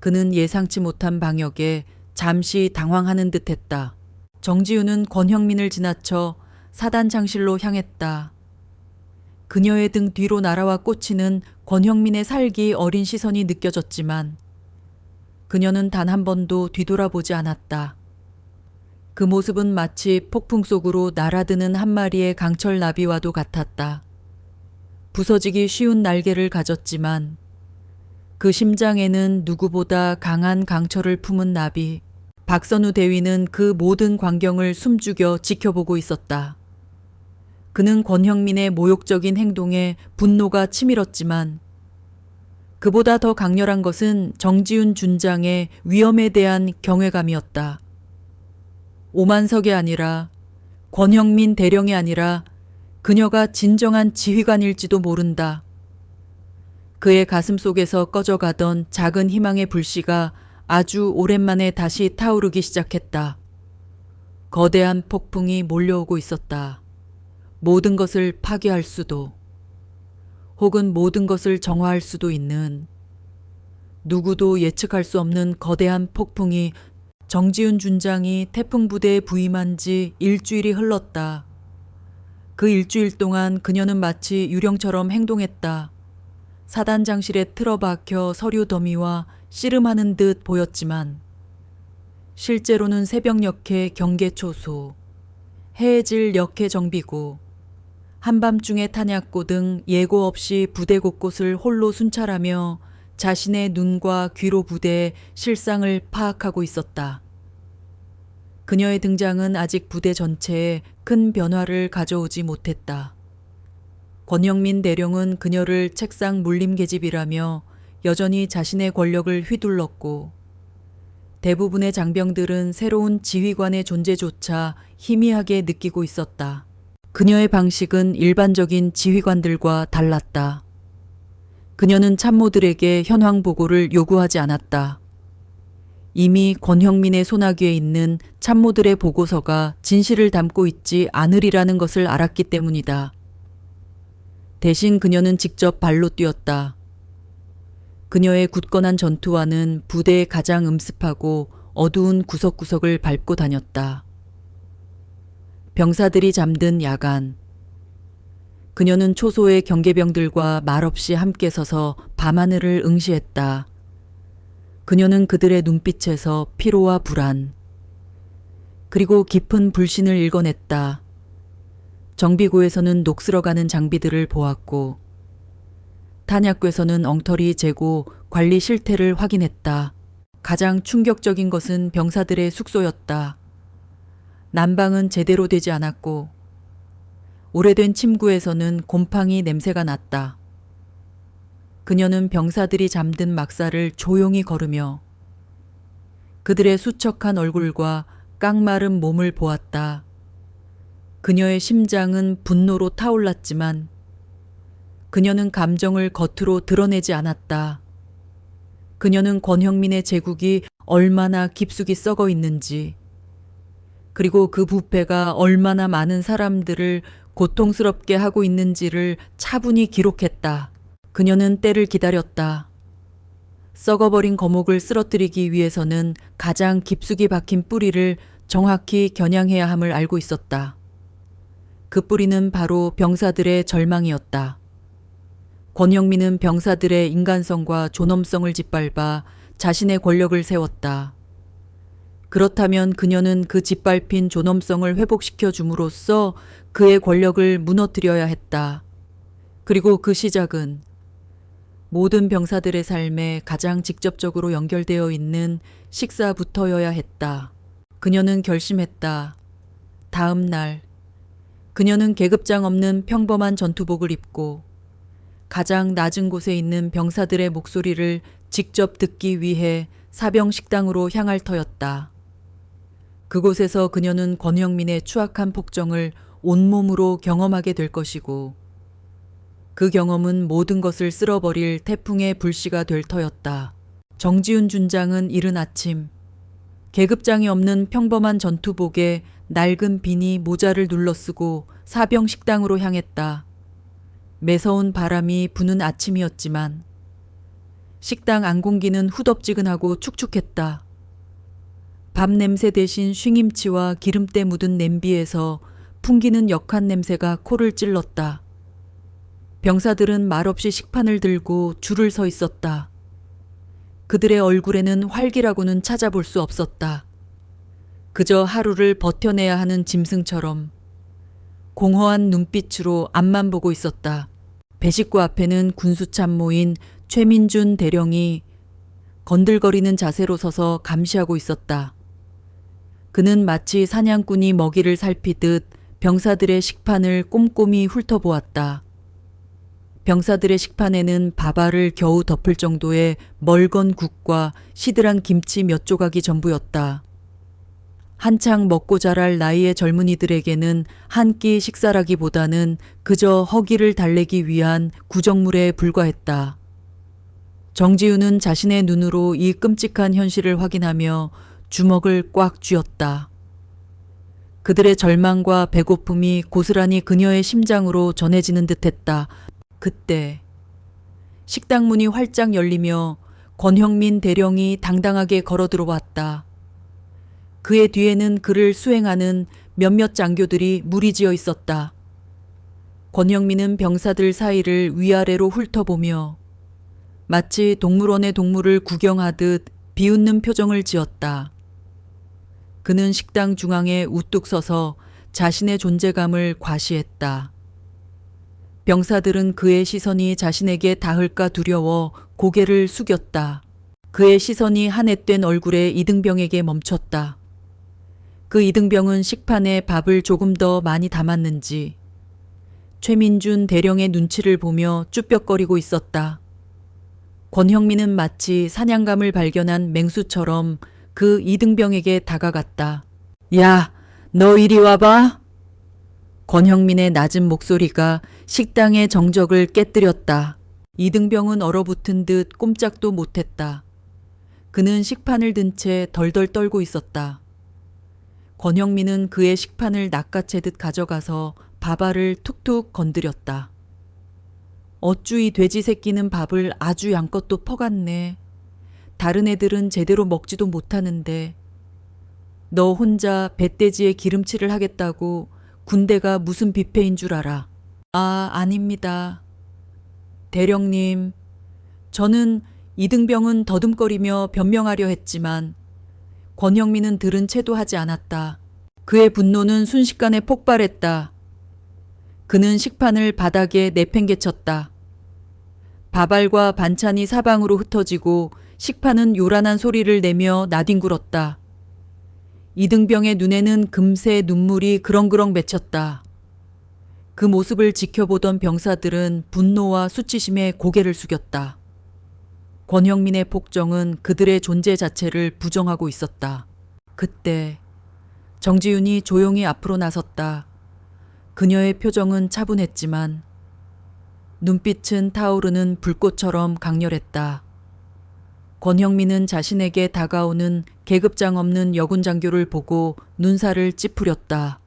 그는 예상치 못한 방역에 잠시 당황하는 듯했다. 정지우는 권형민을 지나쳐 사단장실로 향했다. 그녀의 등 뒤로 날아와 꽂히는 권형민의 살기 어린 시선이 느껴졌지만 그녀는 단 한 번도 뒤돌아보지 않았다. 그 모습은 마치 폭풍 속으로 날아드는 한 마리의 강철 나비와도 같았다. 부서지기 쉬운 날개를 가졌지만 그 심장에는 누구보다 강한 강철을 품은 나비. 박선우 대위는 그 모든 광경을 숨죽여 지켜보고 있었다. 그는 권형민의 모욕적인 행동에 분노가 치밀었지만 그보다 더 강렬한 것은 정지훈 준장의 위험에 대한 경외감이었다. 오만석이 아니라 권형민 대령이 아니라 그녀가 진정한 지휘관일지도 모른다. 그의 가슴 속에서 꺼져가던 작은 희망의 불씨가 아주 오랜만에 다시 타오르기 시작했다. 거대한 폭풍이 몰려오고 있었다. 모든 것을 파괴할 수도, 혹은 모든 것을 정화할 수도 있는 누구도 예측할 수 없는 거대한 폭풍이 정지훈 준장이 태풍 부대에 부임한 지 일주일이 흘렀다. 그 일주일 동안 그녀는 마치 유령처럼 행동했다. 사단장실에 틀어박혀 서류 더미와 씨름하는 듯 보였지만 실제로는 새벽역회 경계초소, 해질 역회 정비구, 한밤중에 탄약고 등 예고 없이 부대 곳곳을 홀로 순찰하며 자신의 눈과 귀로 부대의 실상을 파악하고 있었다. 그녀의 등장은 아직 부대 전체에 큰 변화를 가져오지 못했다. 권형민 대령은 그녀를 책상 물림계집이라며 여전히 자신의 권력을 휘둘렀고 대부분의 장병들은 새로운 지휘관의 존재조차 희미하게 느끼고 있었다. 그녀의 방식은 일반적인 지휘관들과 달랐다. 그녀는 참모들에게 현황 보고를 요구하지 않았다. 이미 권형민의 손아귀에 있는 참모들의 보고서가 진실을 담고 있지 않으리라는 것을 알았기 때문이다. 대신 그녀는 직접 발로 뛰었다. 그녀의 굳건한 전투화는 부대의 가장 음습하고 어두운 구석구석을 밟고 다녔다. 병사들이 잠든 야간. 그녀는 초소의 경계병들과 말없이 함께 서서 밤하늘을 응시했다. 그녀는 그들의 눈빛에서 피로와 불안, 그리고 깊은 불신을 읽어냈다. 정비구에서는 녹슬어가는 장비들을 보았고 탄약괴에서는 엉터리 재고 관리 실태를 확인했다. 가장 충격적인 것은 병사들의 숙소였다. 난방은 제대로 되지 않았고 오래된 침구에서는 곰팡이 냄새가 났다. 그녀는 병사들이 잠든 막사를 조용히 걸으며 그들의 수척한 얼굴과 깡마른 몸을 보았다. 그녀의 심장은 분노로 타올랐지만 그녀는 감정을 겉으로 드러내지 않았다. 그녀는 권형민의 제국이 얼마나 깊숙이 썩어 있는지, 그리고 그 부패가 얼마나 많은 사람들을 고통스럽게 하고 있는지를 차분히 기록했다. 그녀는 때를 기다렸다. 썩어버린 거목을 쓰러뜨리기 위해서는 가장 깊숙이 박힌 뿌리를 정확히 겨냥해야 함을 알고 있었다. 그 뿌리는 바로 병사들의 절망이었다. 권형민은 병사들의 인간성과 존엄성을 짓밟아 자신의 권력을 세웠다. 그렇다면 그녀는 그 짓밟힌 존엄성을 회복시켜 줌으로써 그의 권력을 무너뜨려야 했다. 그리고 그 시작은 모든 병사들의 삶에 가장 직접적으로 연결되어 있는 식사부터여야 했다. 그녀는 결심했다. 다음 날 그녀는 계급장 없는 평범한 전투복을 입고 가장 낮은 곳에 있는 병사들의 목소리를 직접 듣기 위해 사병식당으로 향할 터였다. 그곳에서 그녀는 권형민의 추악한 폭정을 온몸으로 경험하게 될 것이고 그 경험은 모든 것을 쓸어버릴 태풍의 불씨가 될 터였다. 정지훈 준장은 이른 아침 계급장이 없는 평범한 전투복에 낡은 비니 모자를 눌러쓰고 사병식당으로 향했다. 매서운 바람이 부는 아침이었지만 식당 안공기는 후덥지근하고 축축했다. 밥 냄새 대신 쉰김치와 기름때 묻은 냄비에서 풍기는 역한 냄새가 코를 찔렀다. 병사들은 말없이 식판을 들고 줄을 서 있었다. 그들의 얼굴에는 활기라고는 찾아볼 수 없었다. 그저 하루를 버텨내야 하는 짐승처럼 공허한 눈빛으로 앞만 보고 있었다. 배식구 앞에는 군수참모인 최민준 대령이 건들거리는 자세로 서서 감시하고 있었다. 그는 마치 사냥꾼이 먹이를 살피듯 병사들의 식판을 꼼꼼히 훑어보았다. 병사들의 식판에는 밥알을 겨우 덮을 정도의 멀건 국과 시들한 김치 몇 조각이 전부였다. 한창 먹고 자랄 나이의 젊은이들에게는 한 끼 식사라기보다는 그저 허기를 달래기 위한 구정물에 불과했다. 정지훈은 자신의 눈으로 이 끔찍한 현실을 확인하며 주먹을 꽉 쥐었다. 그들의 절망과 배고픔이 고스란히 그녀의 심장으로 전해지는 듯했다. 그때 식당 문이 활짝 열리며 권형민 대령이 당당하게 걸어 들어왔다. 그의 뒤에는 그를 수행하는 몇몇 장교들이 무리지어 있었다. 권형민은 병사들 사이를 위아래로 훑어보며 마치 동물원의 동물을 구경하듯 비웃는 표정을 지었다. 그는 식당 중앙에 우뚝 서서 자신의 존재감을 과시했다. 병사들은 그의 시선이 자신에게 닿을까 두려워 고개를 숙였다. 그의 시선이 한앳된 얼굴에 이등병에게 멈췄다. 그 이등병은 식판에 밥을 조금 더 많이 담았는지 최민준 대령의 눈치를 보며 쭈뼛거리고 있었다. 권형민은 마치 사냥감을 발견한 맹수처럼 그 이등병에게 다가갔다. 야, 너 이리 와봐. 권형민의 낮은 목소리가 식당의 정적을 깨뜨렸다. 이등병은 얼어붙은 듯 꼼짝도 못했다. 그는 식판을 든 채 덜덜 떨고 있었다. 권형민은 그의 식판을 낚아채듯 가져가서 밥알을 툭툭 건드렸다. 어쭈 이 돼지 새끼는 밥을 아주 양껏 퍼갔네. 다른 애들은 제대로 먹지도 못하는데 너 혼자 뱃돼지에 기름칠을 하겠다고 군대가 무슨 뷔페인 줄 알아. 아, 아닙니다. 대령님, 저는 이등병은 더듬거리며 변명하려 했지만 권형민은 들은 채도 하지 않았다. 그의 분노는 순식간에 폭발했다. 그는 식판을 바닥에 내팽개쳤다. 밥알과 반찬이 사방으로 흩어지고 식판은 요란한 소리를 내며 나뒹굴었다. 이등병의 눈에는 금세 눈물이 그렁그렁 맺혔다. 그 모습을 지켜보던 병사들은 분노와 수치심에 고개를 숙였다. 권형민의 폭정은 그들의 존재 자체를 부정하고 있었다. 그때 정지훈이 조용히 앞으로 나섰다. 그녀의 표정은 차분했지만 눈빛은 타오르는 불꽃처럼 강렬했다. 권형민은 자신에게 다가오는 계급장 없는 여군 장교를 보고 눈살을 찌푸렸다.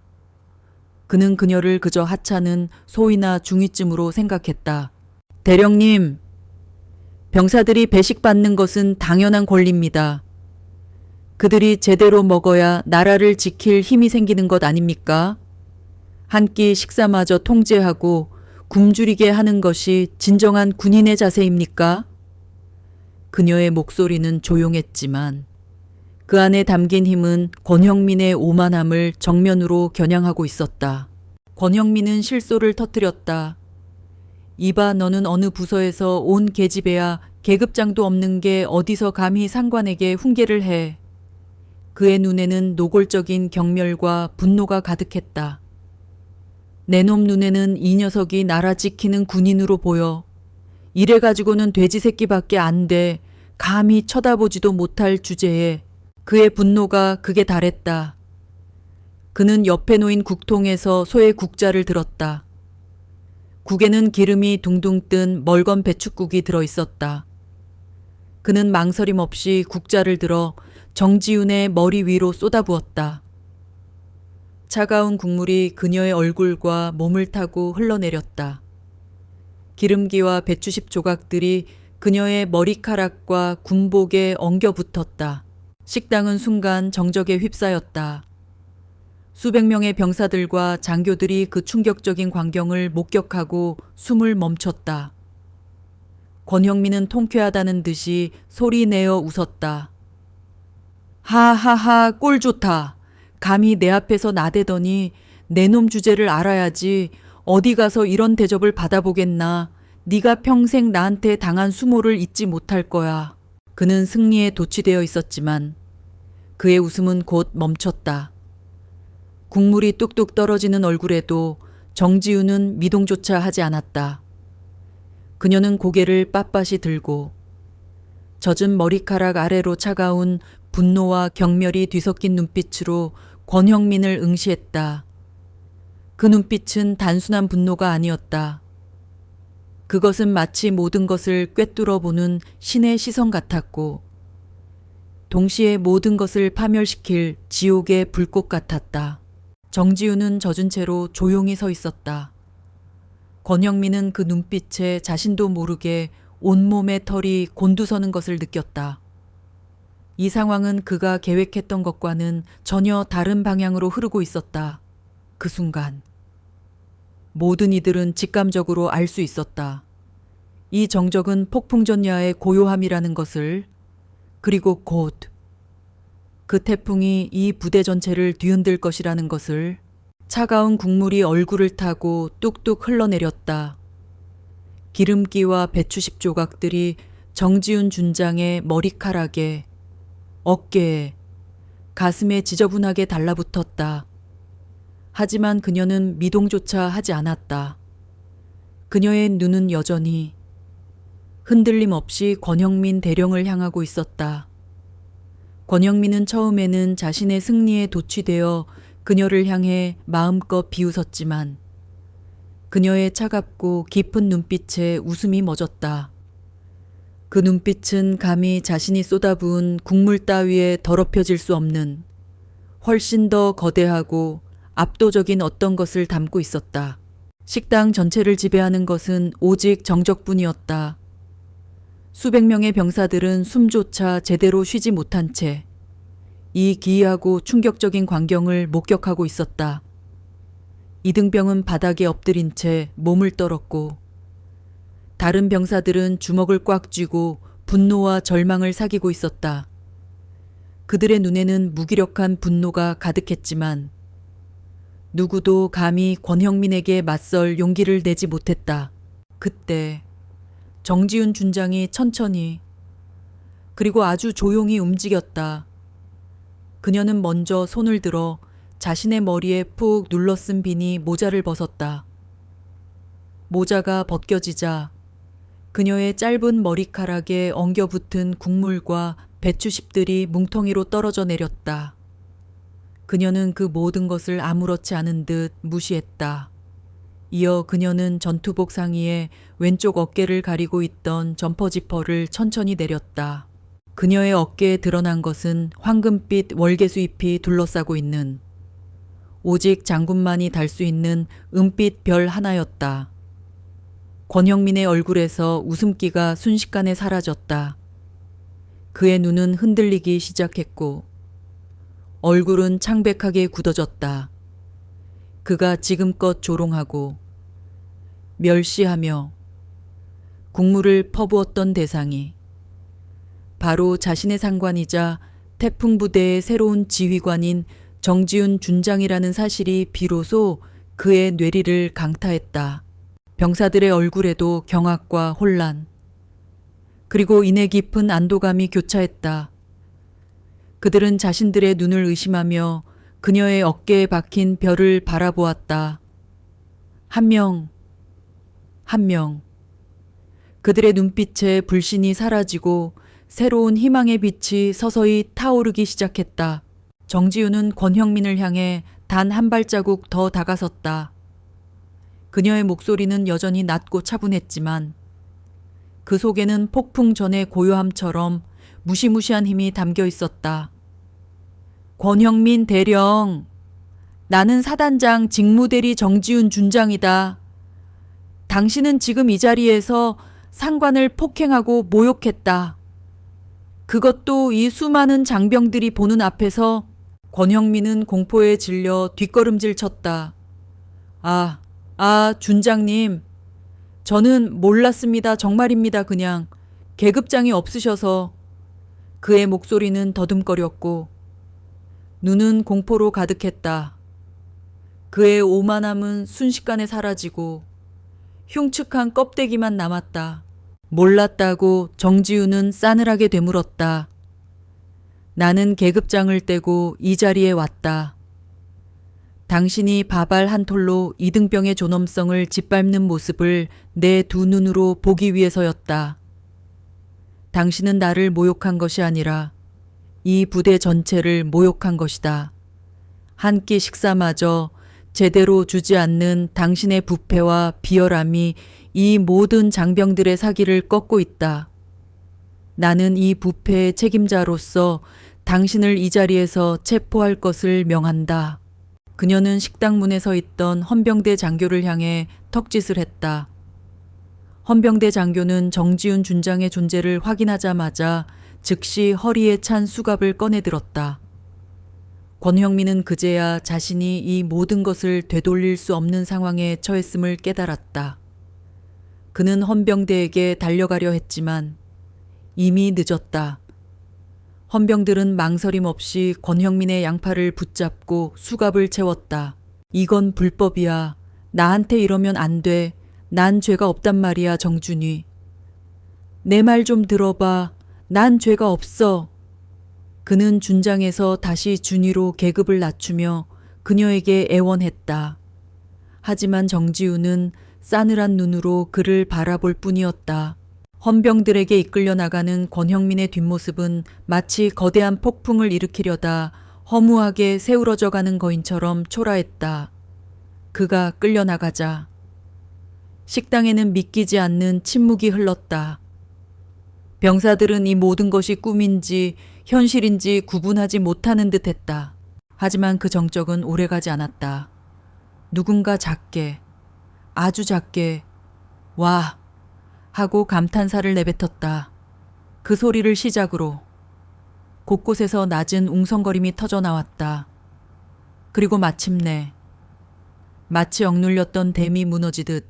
그는 그녀를 그저 하찮은 소위나 중위쯤으로 생각했다. 대령님, 병사들이 배식받는 것은 당연한 권리입니다. 그들이 제대로 먹어야 나라를 지킬 힘이 생기는 것 아닙니까? 한 끼 식사마저 통제하고 굶주리게 하는 것이 진정한 군인의 자세입니까? 그녀의 목소리는 조용했지만 그 안에 담긴 힘은 권형민의 오만함을 정면으로 겨냥하고 있었다. 권형민은 실소를 터뜨렸다. 이봐, 너는 어느 부서에서 온 계집애야 계급장도 없는 게 어디서 감히 상관에게 훈계를 해. 그의 눈에는 노골적인 경멸과 분노가 가득했다. 내 놈 눈에는 이 녀석이 나라 지키는 군인으로 보여. 이래가지고는 돼지 새끼밖에 안 돼. 감히 쳐다보지도 못할 주제에 그의 분노가 극에 달했다. 그는 옆에 놓인 국통에서 소의 국자를 들었다. 국에는 기름이 둥둥 뜬 멀건 배춧국이 들어있었다. 그는 망설임 없이 국자를 들어 정지윤의 머리 위로 쏟아부었다. 차가운 국물이 그녀의 얼굴과 몸을 타고 흘러내렸다. 기름기와 배추십 조각들이 그녀의 머리카락과 군복에 엉겨 붙었다. 식당은 순간 정적에 휩싸였다. 수백 명의 병사들과 장교들이 그 충격적인 광경을 목격하고 숨을 멈췄다. 권형민은 통쾌하다는 듯이 소리내어 웃었다. 하하하, 꼴 좋다. 감히 내 앞에서 나대더니 내 놈 주제를 알아야지. 어디 가서 이런 대접을 받아보겠나. 네가 평생 나한테 당한 수모를 잊지 못할 거야. 그는 승리에 도취되어 있었지만 그의 웃음은 곧 멈췄다. 국물이 뚝뚝 떨어지는 얼굴에도 정지윤은 미동조차 하지 않았다. 그녀는 고개를 빳빳이 들고 젖은 머리카락 아래로 차가운 분노와 경멸이 뒤섞인 눈빛으로 권형민을 응시했다. 그 눈빛은 단순한 분노가 아니었다. 그것은 마치 모든 것을 꿰뚫어 보는 신의 시선 같았고 동시에 모든 것을 파멸시킬 지옥의 불꽃 같았다. 정지윤은 젖은 채로 조용히 서 있었다. 권형민은 그 눈빛에 자신도 모르게 온몸의 털이 곤두서는 것을 느꼈다. 이 상황은 그가 계획했던 것과는 전혀 다른 방향으로 흐르고 있었다. 그 순간 모든 이들은 직감적으로 알 수 있었다. 이 정적은 폭풍전야의 고요함이라는 것을, 그리고 곧 그 태풍이 이 부대 전체를 뒤흔들 것이라는 것을. 차가운 국물이 얼굴을 타고 뚝뚝 흘러내렸다. 기름기와 배추십 조각들이 정지윤 준장의 머리카락에, 어깨에, 가슴에 지저분하게 달라붙었다. 하지만 그녀는 미동조차 하지 않았다. 그녀의 눈은 여전히 흔들림 없이 권형민 대령을 향하고 있었다. 권형민은 처음에는 자신의 승리에 도취되어 그녀를 향해 마음껏 비웃었지만 그녀의 차갑고 깊은 눈빛에 웃음이 멎었다. 그 눈빛은 감히 자신이 쏟아부은 국물 따위에 더럽혀질 수 없는 훨씬 더 거대하고 압도적인 어떤 것을 담고 있었다. 식당 전체를 지배하는 것은 오직 정적뿐이었다. 수백 명의 병사들은 숨조차 제대로 쉬지 못한 채 이 기이하고 충격적인 광경을 목격하고 있었다. 이등병은 바닥에 엎드린 채 몸을 떨었고 다른 병사들은 주먹을 꽉 쥐고 분노와 절망을 사귀고 있었다. 그들의 눈에는 무기력한 분노가 가득했지만 누구도 감히 권형민에게 맞설 용기를 내지 못했다. 그때 정지윤 준장이 천천히 그리고 아주 조용히 움직였다. 그녀는 먼저 손을 들어 자신의 머리에 푹 눌러쓴 비니 모자를 벗었다. 모자가 벗겨지자 그녀의 짧은 머리카락에 엉겨붙은 국물과 배추십들이 뭉텅이로 떨어져 내렸다. 그녀는 그 모든 것을 아무렇지 않은 듯 무시했다. 이어 그녀는 전투복 상의에 왼쪽 어깨를 가리고 있던 점퍼 지퍼를 천천히 내렸다. 그녀의 어깨에 드러난 것은 황금빛 월계수 잎이 둘러싸고 있는 오직 장군만이 달 수 있는 은빛 별 하나였다. 권형민의 얼굴에서 웃음기가 순식간에 사라졌다. 그의 눈은 흔들리기 시작했고 얼굴은 창백하게 굳어졌다. 그가 지금껏 조롱하고 멸시하며 국물을 퍼부었던 대상이 바로 자신의 상관이자 태풍부대의 새로운 지휘관인 정지윤 준장이라는 사실이 비로소 그의 뇌리를 강타했다. 병사들의 얼굴에도 경악과 혼란, 그리고 인내 깊은 안도감이 교차했다. 그들은 자신들의 눈을 의심하며 그녀의 어깨에 박힌 별을 바라보았다. 한 명, 한 명. 그들의 눈빛에 불신이 사라지고 새로운 희망의 빛이 서서히 타오르기 시작했다. 정지우는 권형민을 향해 단 한 발자국 더 다가섰다. 그녀의 목소리는 여전히 낮고 차분했지만 그 속에는 폭풍 전의 고요함처럼 무시무시한 힘이 담겨 있었다. 권형민 대령, 나는 사단장 직무대리 정지훈 준장이다. 당신은 지금 이 자리에서 상관을 폭행하고 모욕했다. 그것도 이 수많은 장병들이 보는 앞에서. 권형민은 공포에 질려 뒷걸음질 쳤다. 준장님. 저는 몰랐습니다. 정말입니다. 그냥 계급장이 없으셔서. 그의 목소리는 더듬거렸고 눈은 공포로 가득했다. 그의 오만함은 순식간에 사라지고 흉측한 껍데기만 남았다. 몰랐다고 정지우는 싸늘하게 되물었다. 나는 계급장을 떼고 이 자리에 왔다. 당신이 밥알 한 톨로 이등병의 존엄성을 짓밟는 모습을 내 두 눈으로 보기 위해서였다. 당신은 나를 모욕한 것이 아니라 이 부대 전체를 모욕한 것이다. 한 끼 식사마저 제대로 주지 않는 당신의 부패와 비열함이 이 모든 장병들의 사기를 꺾고 있다. 나는 이 부패의 책임자로서 당신을 이 자리에서 체포할 것을 명한다. 그녀는 식당 문에 서 있던 헌병대 장교를 향해 턱짓을 했다. 헌병대 장교는 정지훈 준장의 존재를 확인하자마자 즉시 허리에 찬 수갑을 꺼내들었다. 권형민은 그제야 자신이 이 모든 것을 되돌릴 수 없는 상황에 처했음을 깨달았다. 그는 헌병대에게 달려가려 했지만 이미 늦었다. 헌병들은 망설임 없이 권형민의 양팔을 붙잡고 수갑을 채웠다. 이건 불법이야. 나한테 이러면 안 돼. 난 죄가 없단 말이야, 정준이. 내 말 좀 들어봐. 난 죄가 없어. 그는 준장에서 다시 준위로 계급을 낮추며 그녀에게 애원했다. 하지만 정지우는 싸늘한 눈으로 그를 바라볼 뿐이었다. 헌병들에게 이끌려 나가는 권형민의 뒷모습은 마치 거대한 폭풍을 일으키려다 허무하게 새우러져 가는 거인처럼 초라했다. 그가 끌려나가자 식당에는 믿기지 않는 침묵이 흘렀다. 병사들은 이 모든 것이 꿈인지 현실인지 구분하지 못하는 듯 했다. 하지만 그 정적은 오래가지 않았다. 누군가 작게, 아주 작게 와 하고 감탄사를 내뱉었다. 그 소리를 시작으로 곳곳에서 낮은 웅성거림이 터져 나왔다. 그리고 마침내 마치 억눌렸던 댐이 무너지듯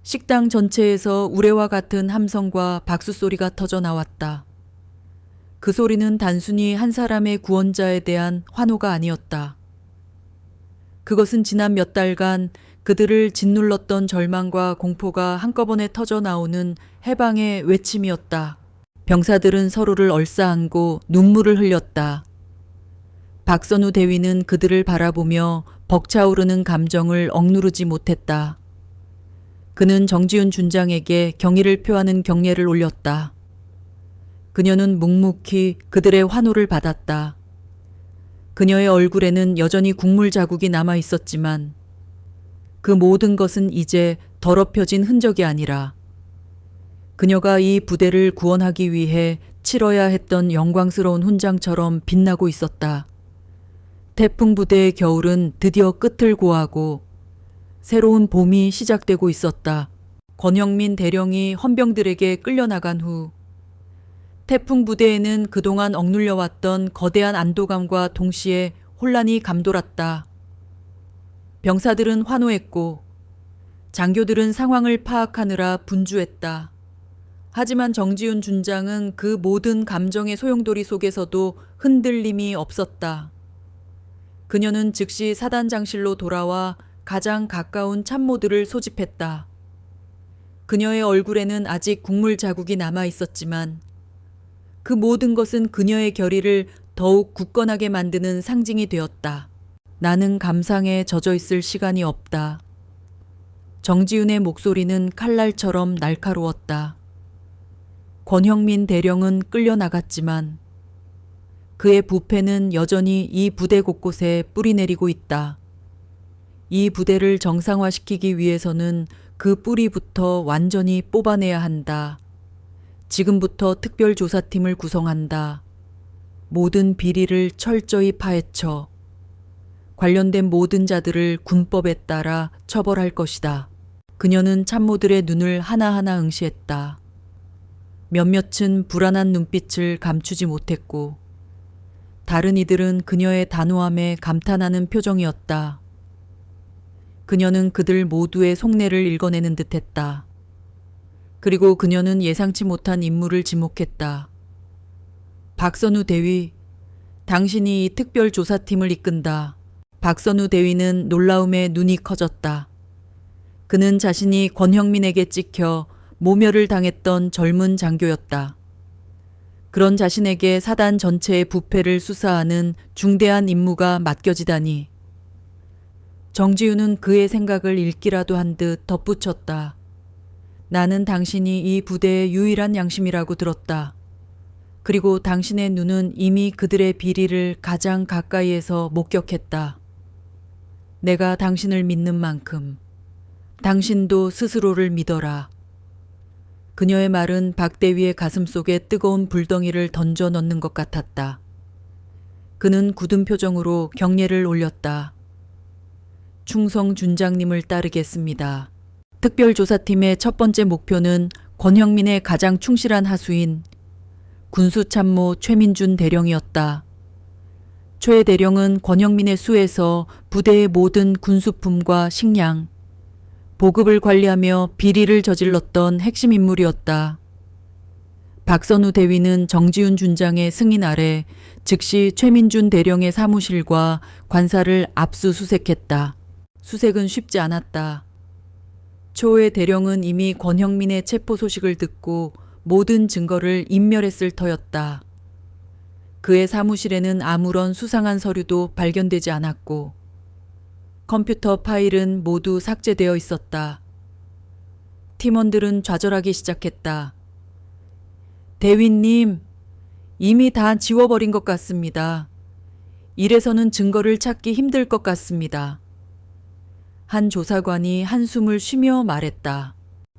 식당 전체에서 우레와 같은 함성과 박수 소리가 터져 나왔다. 그 소리는 단순히 한 사람의 구원자에 대한 환호가 아니었다. 그것은 지난 몇 달간 그들을 짓눌렀던 절망과 공포가 한꺼번에 터져 나오는 해방의 외침이었다. 병사들은 서로를 얼싸안고 눈물을 흘렸다. 박선우 대위는 그들을 바라보며 벅차오르는 감정을 억누르지 못했다. 그는 정지훈 준장에게 경의를 표하는 경례를 올렸다. 그녀는 묵묵히 그들의 환호를 받았다. 그녀의 얼굴에는 여전히 국물 자국이 남아 있었지만 그 모든 것은 이제 더럽혀진 흔적이 아니라 그녀가 이 부대를 구원하기 위해 치러야 했던 영광스러운 훈장처럼 빛나고 있었다. 태풍 부대의 겨울은 드디어 끝을 고하고 새로운 봄이 시작되고 있었다. 권형민 대령이 헌병들에게 끌려나간 후 태풍 부대에는 그동안 억눌려왔던 거대한 안도감과 동시에 혼란이 감돌았다. 병사들은 환호했고 장교들은 상황을 파악하느라 분주했다. 하지만 정지훈 준장은 그 모든 감정의 소용돌이 속에서도 흔들림이 없었다. 그녀는 즉시 사단장실로 돌아와 가장 가까운 참모들을 소집했다. 그녀의 얼굴에는 아직 국물 자국이 남아 있었지만 그 모든 것은 그녀의 결의를 더욱 굳건하게 만드는 상징이 되었다. 나는 감상에 젖어 있을 시간이 없다. 정지훈의 목소리는 칼날처럼 날카로웠다. 권형민 대령은 끌려나갔지만 그의 부패는 여전히 이 부대 곳곳에 뿌리내리고 있다. 이 부대를 정상화시키기 위해서는 그 뿌리부터 완전히 뽑아내야 한다. 지금부터 특별조사팀을 구성한다. 모든 비리를 철저히 파헤쳐 관련된 모든 자들을 군법에 따라 처벌할 것이다. 그녀는 참모들의 눈을 하나하나 응시했다. 몇몇은 불안한 눈빛을 감추지 못했고 다른 이들은 그녀의 단호함에 감탄하는 표정이었다. 그녀는 그들 모두의 속내를 읽어내는 듯했다. 그리고 그녀는 예상치 못한 임무를 지목했다. 박선우 대위, 당신이 이 특별조사팀을 이끈다. 박선우 대위는 놀라움에 눈이 커졌다. 그는 자신이 권형민에게 찍혀 모멸을 당했던 젊은 장교였다. 그런 자신에게 사단 전체의 부패를 수사하는 중대한 임무가 맡겨지다니. 정지윤은 그의 생각을 읽기라도 한 듯 덧붙였다. 나는 당신이 이 부대의 유일한 양심이라고 들었다. 그리고 당신의 눈은 이미 그들의 비리를 가장 가까이에서 목격했다. 내가 당신을 믿는 만큼 당신도 스스로를 믿어라. 그녀의 말은 박 대위의 가슴 속에 뜨거운 불덩이를 던져 넣는 것 같았다. 그는 굳은 표정으로 경례를 올렸다. 충성 준장님을 따르겠습니다. 특별조사팀의 첫 번째 목표는 권형민의 가장 충실한 하수인 군수참모 최민준 대령이었다. 최 대령은 권형민의 수에서 부대의 모든 군수품과 식량, 보급을 관리하며 비리를 저질렀던 핵심 인물이었다. 박선우 대위는 정지훈 준장의 승인 아래 즉시 최민준 대령의 사무실과 관사를 압수수색했다. 수색은 쉽지 않았다. 초의 대령은 이미 권형민의 체포 소식을 듣고 모든 증거를 인멸했을 터였다. 그의 사무실에는 아무런 수상한 서류도 발견되지 않았고 컴퓨터 파일은 모두 삭제되어 있었다. 팀원들은 좌절하기 시작했다. 대위님, 이미 다 지워버린 것 같습니다. 이래서는 증거를 찾기 힘들 것 같습니다. 한 조사관이 한숨을 쉬며 말했다.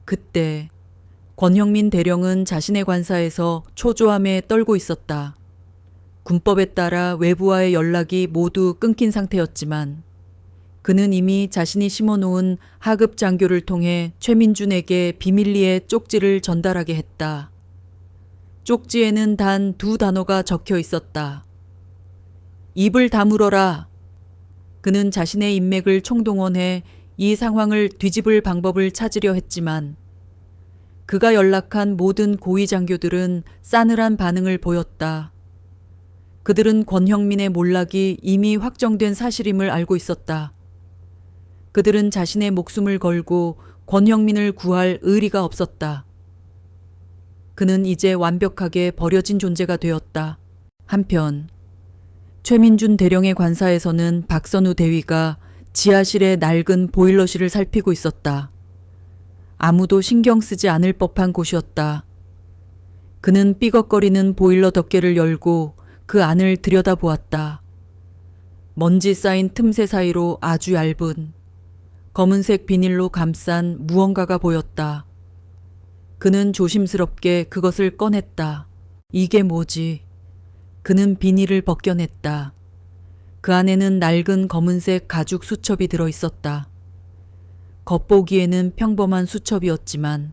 그때 권형민 대령은 자신의 관사에서 초조함에 떨고 있었다. 군법에 따라 외부와의 연락이 모두 끊긴 상태였지만 그는 이미 자신이 심어놓은 하급 장교를 통해 최민준에게 비밀리에 쪽지를 전달하게 했다. 쪽지에는 단 2단어가 적혀 있었다. 입을 다물어라. 그는 자신의 인맥을 총동원해 이 상황을 뒤집을 방법을 찾으려 했지만 그가 연락한 모든 고위 장교들은 싸늘한 반응을 보였다. 그들은 권형민의 몰락이 이미 확정된 사실임을 알고 있었다. 그들은 자신의 목숨을 걸고 권형민을 구할 의리가 없었다. 그는 이제 완벽하게 버려진 존재가 되었다. 한편 최민준 대령의 관사에서는 박선우 대위가 지하실의 낡은 보일러실을 살피고 있었다. 아무도 신경 쓰지 않을 법한 곳이었다. 그는 삐걱거리는 보일러 덮개를 열고 그 안을 들여다보았다. 먼지 쌓인 틈새 사이로 아주 얇은 검은색 비닐로 감싼 무언가가 보였다. 그는 조심스럽게 그것을 꺼냈다. 이게 뭐지? 그는 비닐을 벗겨냈다. 그 안에는 낡은 검은색 가죽 수첩이 들어 있었다. 겉보기에는 평범한 수첩이었지만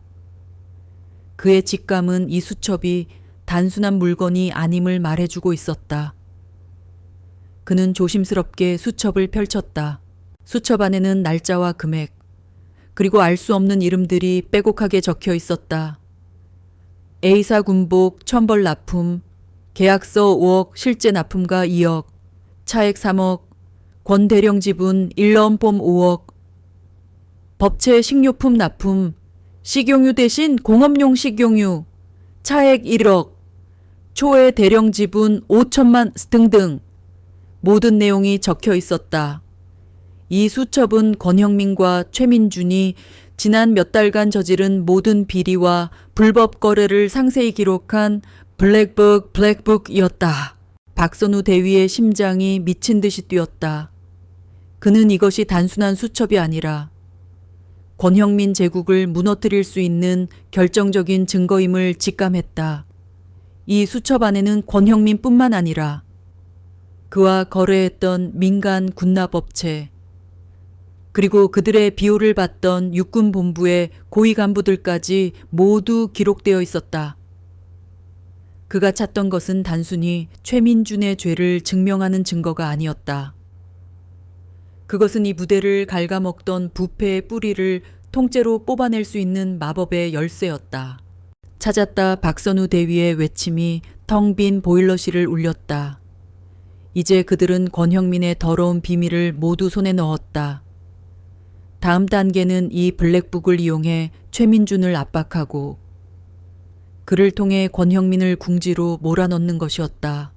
그의 직감은 이 수첩이 단순한 물건이 아님을 말해주고 있었다. 그는 조심스럽게 수첩을 펼쳤다. 수첩 안에는 날짜와 금액, 그리고 알 수 없는 이름들이 빼곡하게 적혀 있었다. A사 군복 1000벌 납품, 계약서 5억, 실제 납품가 2억, 차액 3억, 권 대령 지분 1넣음봄 5억, 법체 식료품 납품, 식용유 대신 공업용 식용유, 차액 1억, 초의 대령 지분 5천만 등등 모든 내용이 적혀 있었다. 이 수첩은 권형민과 최민준이 지난 몇 달간 저지른 모든 비리와 불법 거래를 상세히 기록한 블랙북이었다. 박선우 대위의 심장이 미친 듯이 뛰었다. 그는 이것이 단순한 수첩이 아니라 권형민 제국을 무너뜨릴 수 있는 결정적인 증거임을 직감했다. 이 수첩 안에는 권형민뿐만 아니라 그와 거래했던 민간 군납업체, 그리고 그들의 비호를 받던 육군본부의 고위 간부들까지 모두 기록되어 있었다. 그가 찾던 것은 단순히 최민준의 죄를 증명하는 증거가 아니었다. 그것은 이 부대를 갉아먹던 부패의 뿌리를 통째로 뽑아낼 수 있는 마법의 열쇠였다. 찾았다. 박선우 대위의 외침이 텅 빈 보일러실을 울렸다. 이제 그들은 권형민의 더러운 비밀을 모두 손에 넣었다. 다음 단계는 이 블랙북을 이용해 최민준을 압박하고 그를 통해 권형민을 궁지로 몰아넣는 것이었다.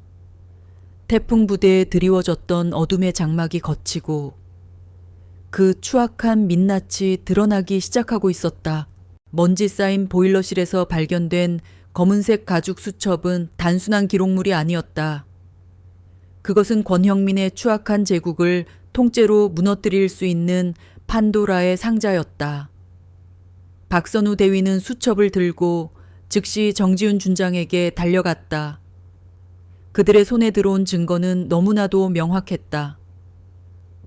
태풍 부대에 드리워졌던 어둠의 장막이 걷히고 그 추악한 민낯이 드러나기 시작하고 있었다. 먼지 쌓인 보일러실에서 발견된 검은색 가죽 수첩은 단순한 기록물이 아니었다. 그것은 권형민의 추악한 제국을 통째로 무너뜨릴 수 있는 판도라의 상자였다. 박선우 대위는 수첩을 들고 즉시 정지훈 준장에게 달려갔다. 그들의 손에 들어온 증거는 너무나도 명확했다.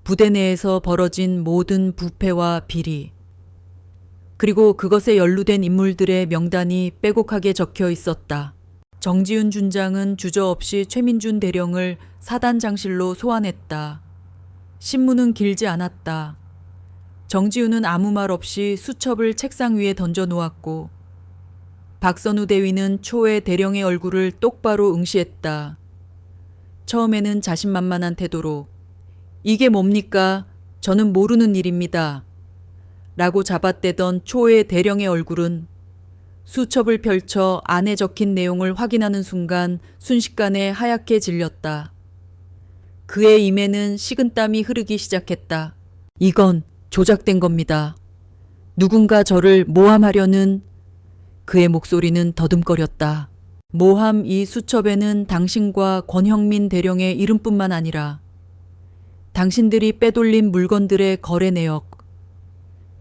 부대 내에서 벌어진 모든 부패와 비리, 그리고 그것에 연루된 인물들의 명단이 빼곡하게 적혀 있었다. 정지훈 준장은 주저없이 최민준 대령을 사단장실로 소환했다. 신문은 길지 않았다. 정지훈은 아무 말 없이 수첩을 책상 위에 던져 놓았고 박선우 대위는 초의 대령의 얼굴을 똑바로 응시했다. 처음에는 자신만만한 태도로 이게 뭡니까? 저는 모르는 일입니다. 라고 잡아떼던 초의 대령의 얼굴은 수첩을 펼쳐 안에 적힌 내용을 확인하는 순간 순식간에 하얗게 질렸다. 그의 입에는 식은땀이 흐르기 시작했다. 이건 조작된 겁니다. 누군가 저를 모함하려는. 그의 목소리는 더듬거렸다. 모함. 이 수첩에는 당신과 권형민 대령의 이름뿐만 아니라 당신들이 빼돌린 물건들의 거래 내역,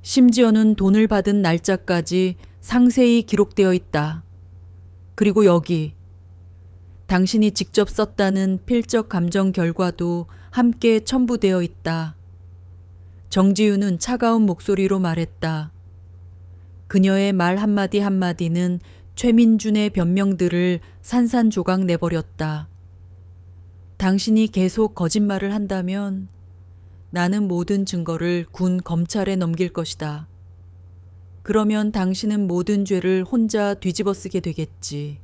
심지어는 돈을 받은 날짜까지 상세히 기록되어 있다. 그리고 여기 당신이 직접 썼다는 필적 감정 결과도 함께 첨부되어 있다. 정지윤은 차가운 목소리로 말했다. 그녀의 말 한마디 한마디는 최민준의 변명들을 산산조각 내버렸다. 당신이 계속 거짓말을 한다면 나는 모든 증거를 군 검찰에 넘길 것이다. 그러면 당신은 모든 죄를 혼자 뒤집어 쓰게 되겠지.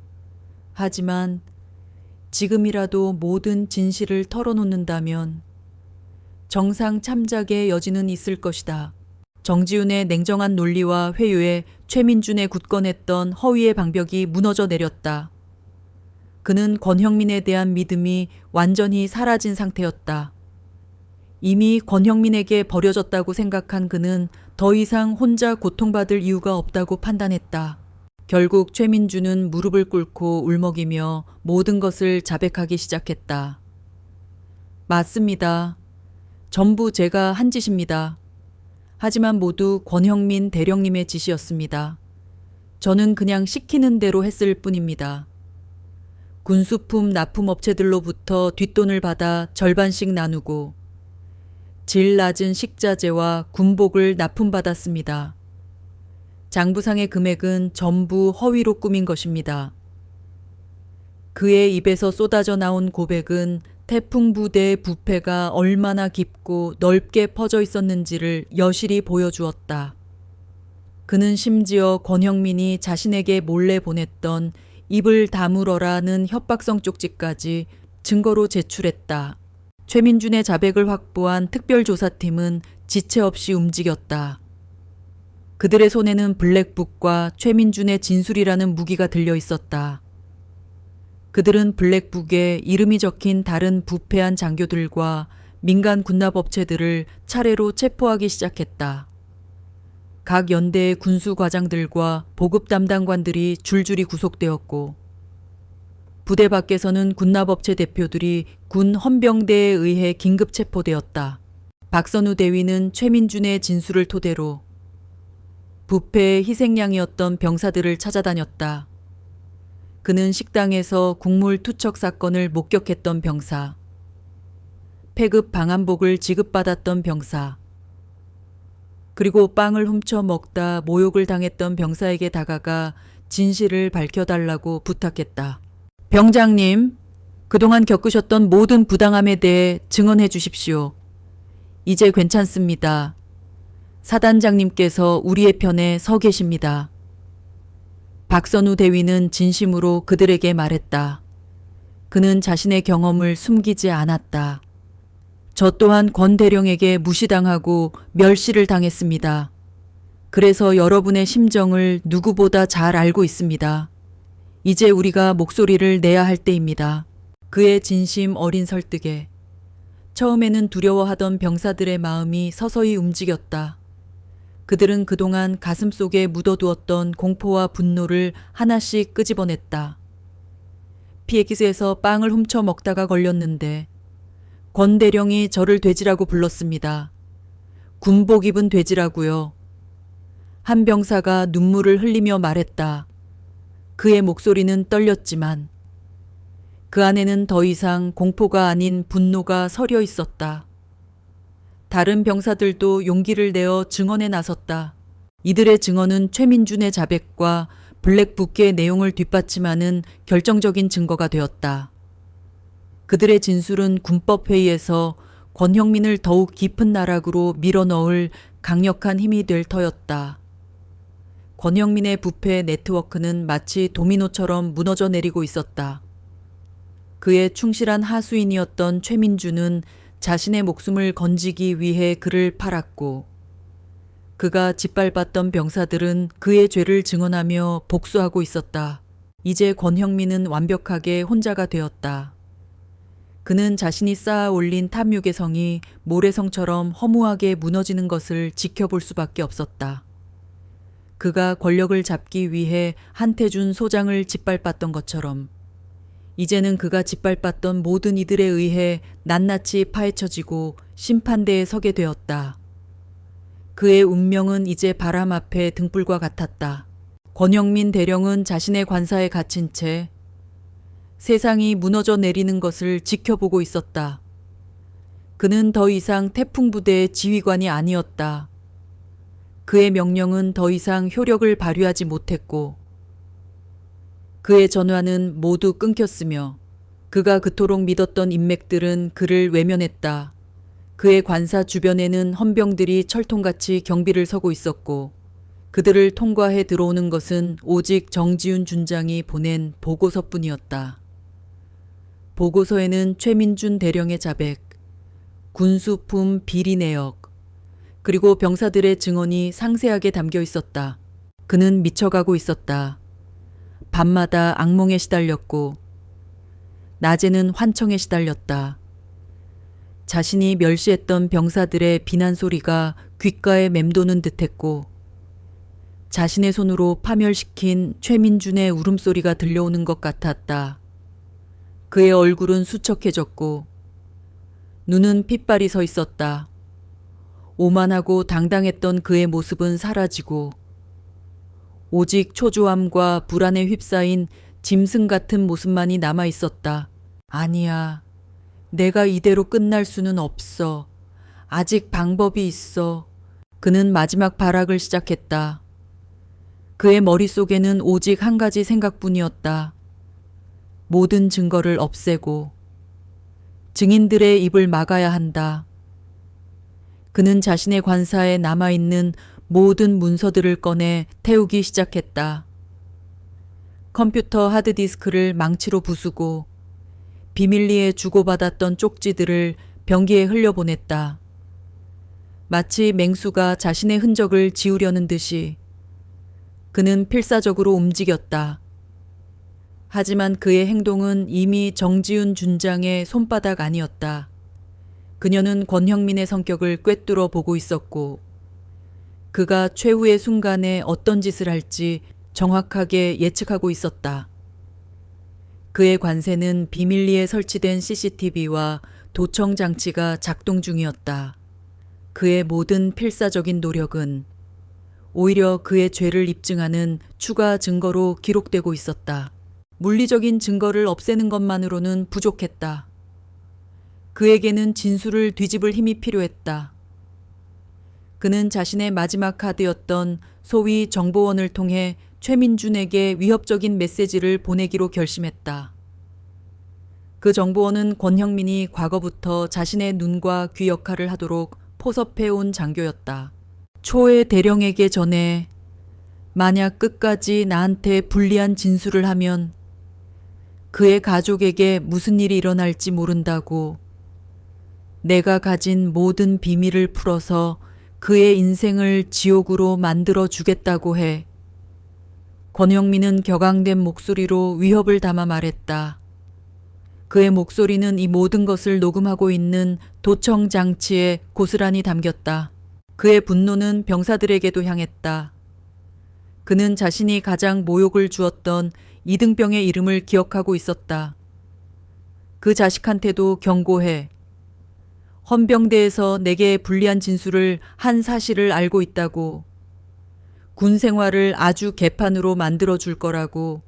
하지만 지금이라도 모든 진실을 털어놓는다면 정상 참작의 여지는 있을 것이다. 정지훈의 냉정한 논리와 회유에 최민준의 굳건했던 허위의 방벽이 무너져 내렸다. 그는 권형민에 대한 믿음이 완전히 사라진 상태였다. 이미 권형민에게 버려졌다고 생각한 그는 더 이상 혼자 고통받을 이유가 없다고 판단했다. 결국 최민준은 무릎을 꿇고 울먹이며 모든 것을 자백하기 시작했다. 맞습니다. 전부 제가 한 짓입니다. 하지만 모두 권형민 대령님의 짓이었습니다. 저는 그냥 시키는 대로 했을 뿐입니다. 군수품 납품업체들로부터 뒷돈을 받아 절반씩 나누고 질 낮은 식자재와 군복을 납품받았습니다. 장부상의 금액은 전부 허위로 꾸민 것입니다. 그의 입에서 쏟아져 나온 고백은 태풍 부대의 부패가 얼마나 깊고 넓게 퍼져 있었는지를 여실히 보여주었다. 그는 심지어 권형민이 자신에게 몰래 보냈던 입을 다물어라는 협박성 쪽지까지 증거로 제출했다. 최민준의 자백을 확보한 특별조사팀은 지체 없이 움직였다. 그들의 손에는 블랙북과 최민준의 진술이라는 무기가 들려 있었다. 그들은 블랙북에 이름이 적힌 다른 부패한 장교들과 민간 군납업체들을 차례로 체포하기 시작했다. 각 연대의 군수과장들과 보급 담당관들이 줄줄이 구속되었고 부대 밖에서는 군납업체 대표들이 군 헌병대에 의해 긴급 체포되었다. 박선우 대위는 최민준의 진술을 토대로 부패의 희생양이었던 병사들을 찾아다녔다. 그는 식당에서 국물 투척 사건을 목격했던 병사, 폐급 방한복을 지급받았던 병사, 그리고 빵을 훔쳐 먹다 모욕을 당했던 병사에게 다가가 진실을 밝혀달라고 부탁했다. 병장님, 그동안 겪으셨던 모든 부당함에 대해 증언해 주십시오. 이제 괜찮습니다. 사단장님께서 우리의 편에 서 계십니다. 박선우 대위는 진심으로 그들에게 말했다. 그는 자신의 경험을 숨기지 않았다. 저 또한 권 대령에게 무시당하고 멸시를 당했습니다. 그래서 여러분의 심정을 누구보다 잘 알고 있습니다. 이제 우리가 목소리를 내야 할 때입니다. 그의 진심 어린 설득에 처음에는 두려워하던 병사들의 마음이 서서히 움직였다. 그들은 그동안 가슴속에 묻어두었던 공포와 분노를 하나씩 끄집어냈다. 피해기수에서 빵을 훔쳐 먹다가 걸렸는데 권 대령이 저를 돼지라고 불렀습니다. 군복 입은 돼지라고요. 한 병사가 눈물을 흘리며 말했다. 그의 목소리는 떨렸지만 그 안에는 더 이상 공포가 아닌 분노가 서려 있었다. 다른 병사들도 용기를 내어 증언에 나섰다. 이들의 증언은 최민준의 자백과 블랙북의 내용을 뒷받침하는 결정적인 증거가 되었다. 그들의 진술은 군법회의에서 권형민을 더욱 깊은 나락으로 밀어넣을 강력한 힘이 될 터였다. 권형민의 부패 네트워크는 마치 도미노처럼 무너져 내리고 있었다. 그의 충실한 하수인이었던 최민준은 자신의 목숨을 건지기 위해 그를 팔았고 그가 짓밟았던 병사들은 그의 죄를 증언하며 복수하고 있었다. 이제 권형민은 완벽하게 혼자가 되었다. 그는 자신이 쌓아 올린 탐욕의 성이 모래성처럼 허무하게 무너지는 것을 지켜볼 수밖에 없었다. 그가 권력을 잡기 위해 한태준 소장을 짓밟았던 것처럼 이제는 그가 짓밟았던 모든 이들에 의해 낱낱이 파헤쳐지고 심판대에 서게 되었다. 그의 운명은 이제 바람 앞에 등불과 같았다. 권형민 대령은 자신의 관사에 갇힌 채 세상이 무너져 내리는 것을 지켜보고 있었다. 그는 더 이상 태풍부대의 지휘관이 아니었다. 그의 명령은 더 이상 효력을 발휘하지 못했고 그의 전화는 모두 끊겼으며 그가 그토록 믿었던 인맥들은 그를 외면했다. 그의 관사 주변에는 헌병들이 철통같이 경비를 서고 있었고 그들을 통과해 들어오는 것은 오직 정지훈 준장이 보낸 보고서뿐이었다. 보고서에는 최민준 대령의 자백, 군수품 비리 내역, 그리고 병사들의 증언이 상세하게 담겨 있었다. 그는 미쳐가고 있었다. 밤마다 악몽에 시달렸고 낮에는 환청에 시달렸다. 자신이 멸시했던 병사들의 비난 소리가 귓가에 맴도는 듯했고 자신의 손으로 파멸시킨 최민준의 울음소리가 들려오는 것 같았다. 그의 얼굴은 수척해졌고 눈은 핏발이 서 있었다. 오만하고 당당했던 그의 모습은 사라지고 오직 초조함과 불안에 휩싸인 짐승 같은 모습만이 남아 있었다. 아니야. 내가 이대로 끝날 수는 없어. 아직 방법이 있어. 그는 마지막 발악을 시작했다. 그의 머릿속에는 오직 한 가지 생각뿐이었다. 모든 증거를 없애고 증인들의 입을 막아야 한다. 그는 자신의 관사에 남아있는 모든 문서들을 꺼내 태우기 시작했다. 컴퓨터 하드디스크를 망치로 부수고 비밀리에 주고받았던 쪽지들을 변기에 흘려보냈다. 마치 맹수가 자신의 흔적을 지우려는 듯이 그는 필사적으로 움직였다. 하지만 그의 행동은 이미 정지훈 준장의 손바닥 아니었다. 그녀는 권형민의 성격을 꿰뚫어 보고 있었고 그가 최후의 순간에 어떤 짓을 할지 정확하게 예측하고 있었다. 그의 관세는 비밀리에 설치된 CCTV와 도청 장치가 작동 중이었다. 그의 모든 필사적인 노력은 오히려 그의 죄를 입증하는 추가 증거로 기록되고 있었다. 물리적인 증거를 없애는 것만으로는 부족했다. 그에게는 진술을 뒤집을 힘이 필요했다. 그는 자신의 마지막 카드였던 소위 정보원을 통해 최민준에게 위협적인 메시지를 보내기로 결심했다. 그 정보원은 권형민이 과거부터 자신의 눈과 귀 역할을 하도록 포섭해온 장교였다. 초의 대령에게 전해 만약 끝까지 나한테 불리한 진술을 하면 그의 가족에게 무슨 일이 일어날지 모른다고, 내가 가진 모든 비밀을 풀어서 그의 인생을 지옥으로 만들어 주겠다고 해. 권형민은 격앙된 목소리로 위협을 담아 말했다. 그의 목소리는 이 모든 것을 녹음하고 있는 도청 장치에 고스란히 담겼다. 그의 분노는 병사들에게도 향했다. 그는 자신이 가장 모욕을 주었던 이등병의 이름을 기억하고 있었다. 그 자식한테도 경고해. 헌병대에서 내게 불리한 진술을 한 사실을 알고 있다고. 군 생활을 아주 개판으로 만들어 줄 거라고.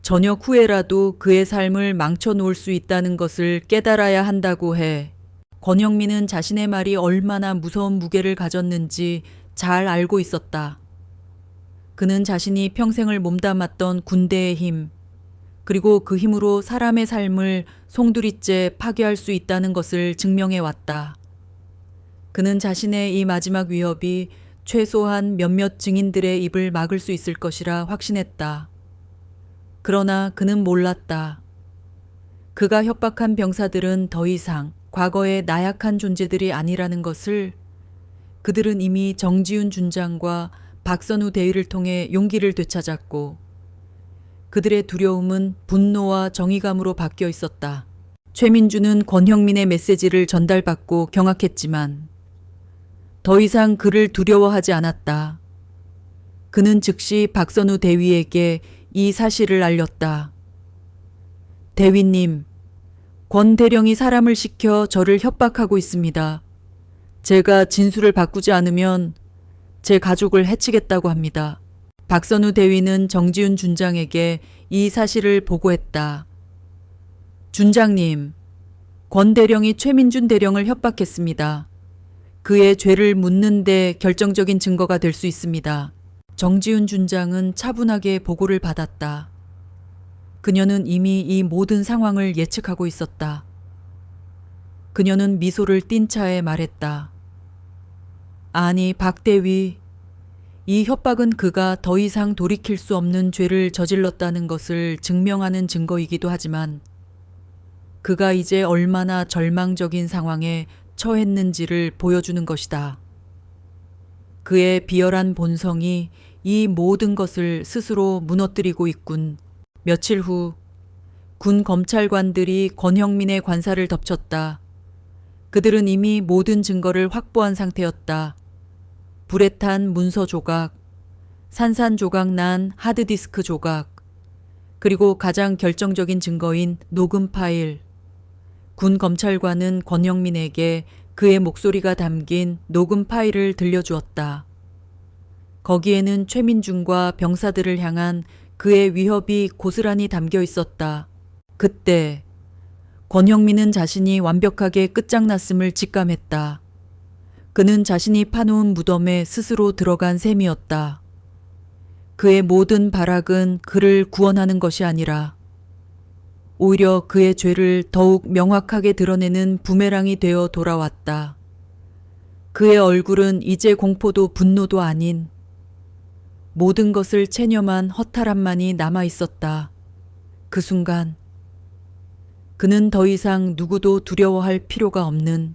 저녁 후에라도 그의 삶을 망쳐 놓을 수 있다는 것을 깨달아야 한다고 해. 권형민은 자신의 말이 얼마나 무서운 무게를 가졌는지 잘 알고 있었다. 그는 자신이 평생을 몸담았던 군대의 힘, 그리고 그 힘으로 사람의 삶을 송두리째 파괴할 수 있다는 것을 증명해 왔다. 그는 자신의 이 마지막 위협이 최소한 몇몇 증인들의 입을 막을 수 있을 것이라 확신했다. 그러나 그는 몰랐다. 그가 협박한 병사들은 더 이상 과거의 나약한 존재들이 아니라는 것을 그들은 이미 정지훈 준장과 박선우 대위를 통해 용기를 되찾았고 그들의 두려움은 분노와 정의감으로 바뀌어 있었다. 최민준은 권형민의 메시지를 전달받고 경악했지만 더 이상 그를 두려워하지 않았다. 그는 즉시 박선우 대위에게 이 사실을 알렸다. 대위님, 권 대령이 사람을 시켜 저를 협박하고 있습니다. 제가 진술을 바꾸지 않으면 제 가족을 해치겠다고 합니다. 박선우 대위는 정지훈 준장에게 이 사실을 보고했다. 준장님, 권 대령이 최민준 대령을 협박했습니다. 그의 죄를 묻는 데 결정적인 증거가 될 수 있습니다. 정지훈 준장은 차분하게 보고를 받았다. 그녀는 이미 이 모든 상황을 예측하고 있었다. 그녀는 미소를 띤 차에 말했다. 아니, 박 대위, 이 협박은 그가 더 이상 돌이킬 수 없는 죄를 저질렀다는 것을 증명하는 증거이기도 하지만 그가 이제 얼마나 절망적인 상황에 처했는지를 보여주는 것이다. 그의 비열한 본성이 이 모든 것을 스스로 무너뜨리고 있군. 며칠 후 군 검찰관들이 권형민의 관사를 덮쳤다. 그들은 이미 모든 증거를 확보한 상태였다. 불에 탄 문서 조각, 산산조각 난 하드디스크 조각, 그리고 가장 결정적인 증거인 녹음 파일. 군 검찰관은 권형민에게 그의 목소리가 담긴 녹음 파일을 들려주었다. 거기에는 최민준과 병사들을 향한 그의 위협이 고스란히 담겨 있었다. 그때 권형민은 자신이 완벽하게 끝장났음을 직감했다. 그는 자신이 파놓은 무덤에 스스로 들어간 셈이었다. 그의 모든 발악은 그를 구원하는 것이 아니라 오히려 그의 죄를 더욱 명확하게 드러내는 부메랑이 되어 돌아왔다. 그의 얼굴은 이제 공포도 분노도 아닌 모든 것을 체념한 허탈함만이 남아 있었다. 그 순간 그는 더 이상 누구도 두려워할 필요가 없는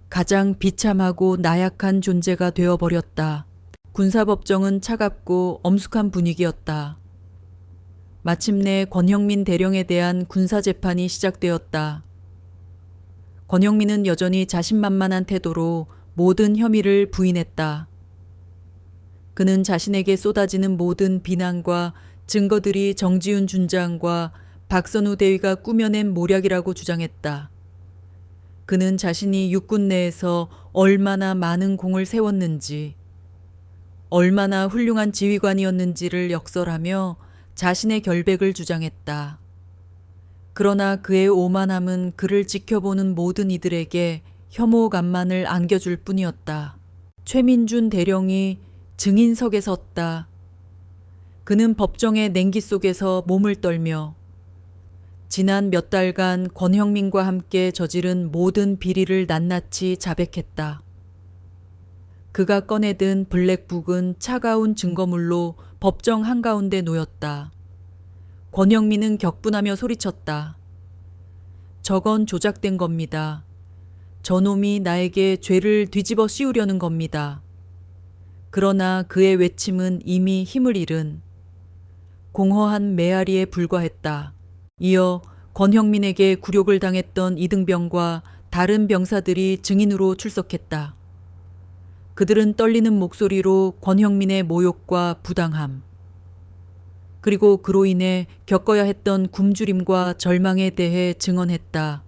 가장 비참하고 나약한 존재가 되어버렸다. 군사법정은 차갑고 엄숙한 분위기였다. 마침내 권형민 대령에 대한 군사재판이 시작되었다. 권영민은 여전히 자신만만한 태도로 모든 혐의를 부인했다. 그는 자신에게 쏟아지는 모든 비난과 증거들이 정지훈 준장과 박선우 대위가 꾸며낸 모략이라고 주장했다. 그는 자신이 육군 내에서 얼마나 많은 공을 세웠는지, 얼마나 훌륭한 지휘관이었는지를 역설하며 자신의 결백을 주장했다. 그러나 그의 오만함은 그를 지켜보는 모든 이들에게 혐오감만을 안겨줄 뿐이었다. 최민준 대령이 증인석에 섰다. 그는 법정의 냉기 속에서 몸을 떨며 지난 몇 달간 권형민과 함께 저지른 모든 비리를 낱낱이 자백했다. 그가 꺼내든 블랙북은 차가운 증거물로 법정 한가운데 놓였다. 권형민은 격분하며 소리쳤다. 저건 조작된 겁니다. 저놈이 나에게 죄를 뒤집어 씌우려는 겁니다. 그러나 그의 외침은 이미 힘을 잃은 공허한 메아리에 불과했다. 이어 권형민에게 굴욕을 당했던 이등병과 다른 병사들이 증인으로 출석했다. 그들은 떨리는 목소리로 권형민의 모욕과 부당함, 그리고 그로 인해 겪어야 했던 굶주림과 절망에 대해 증언했다.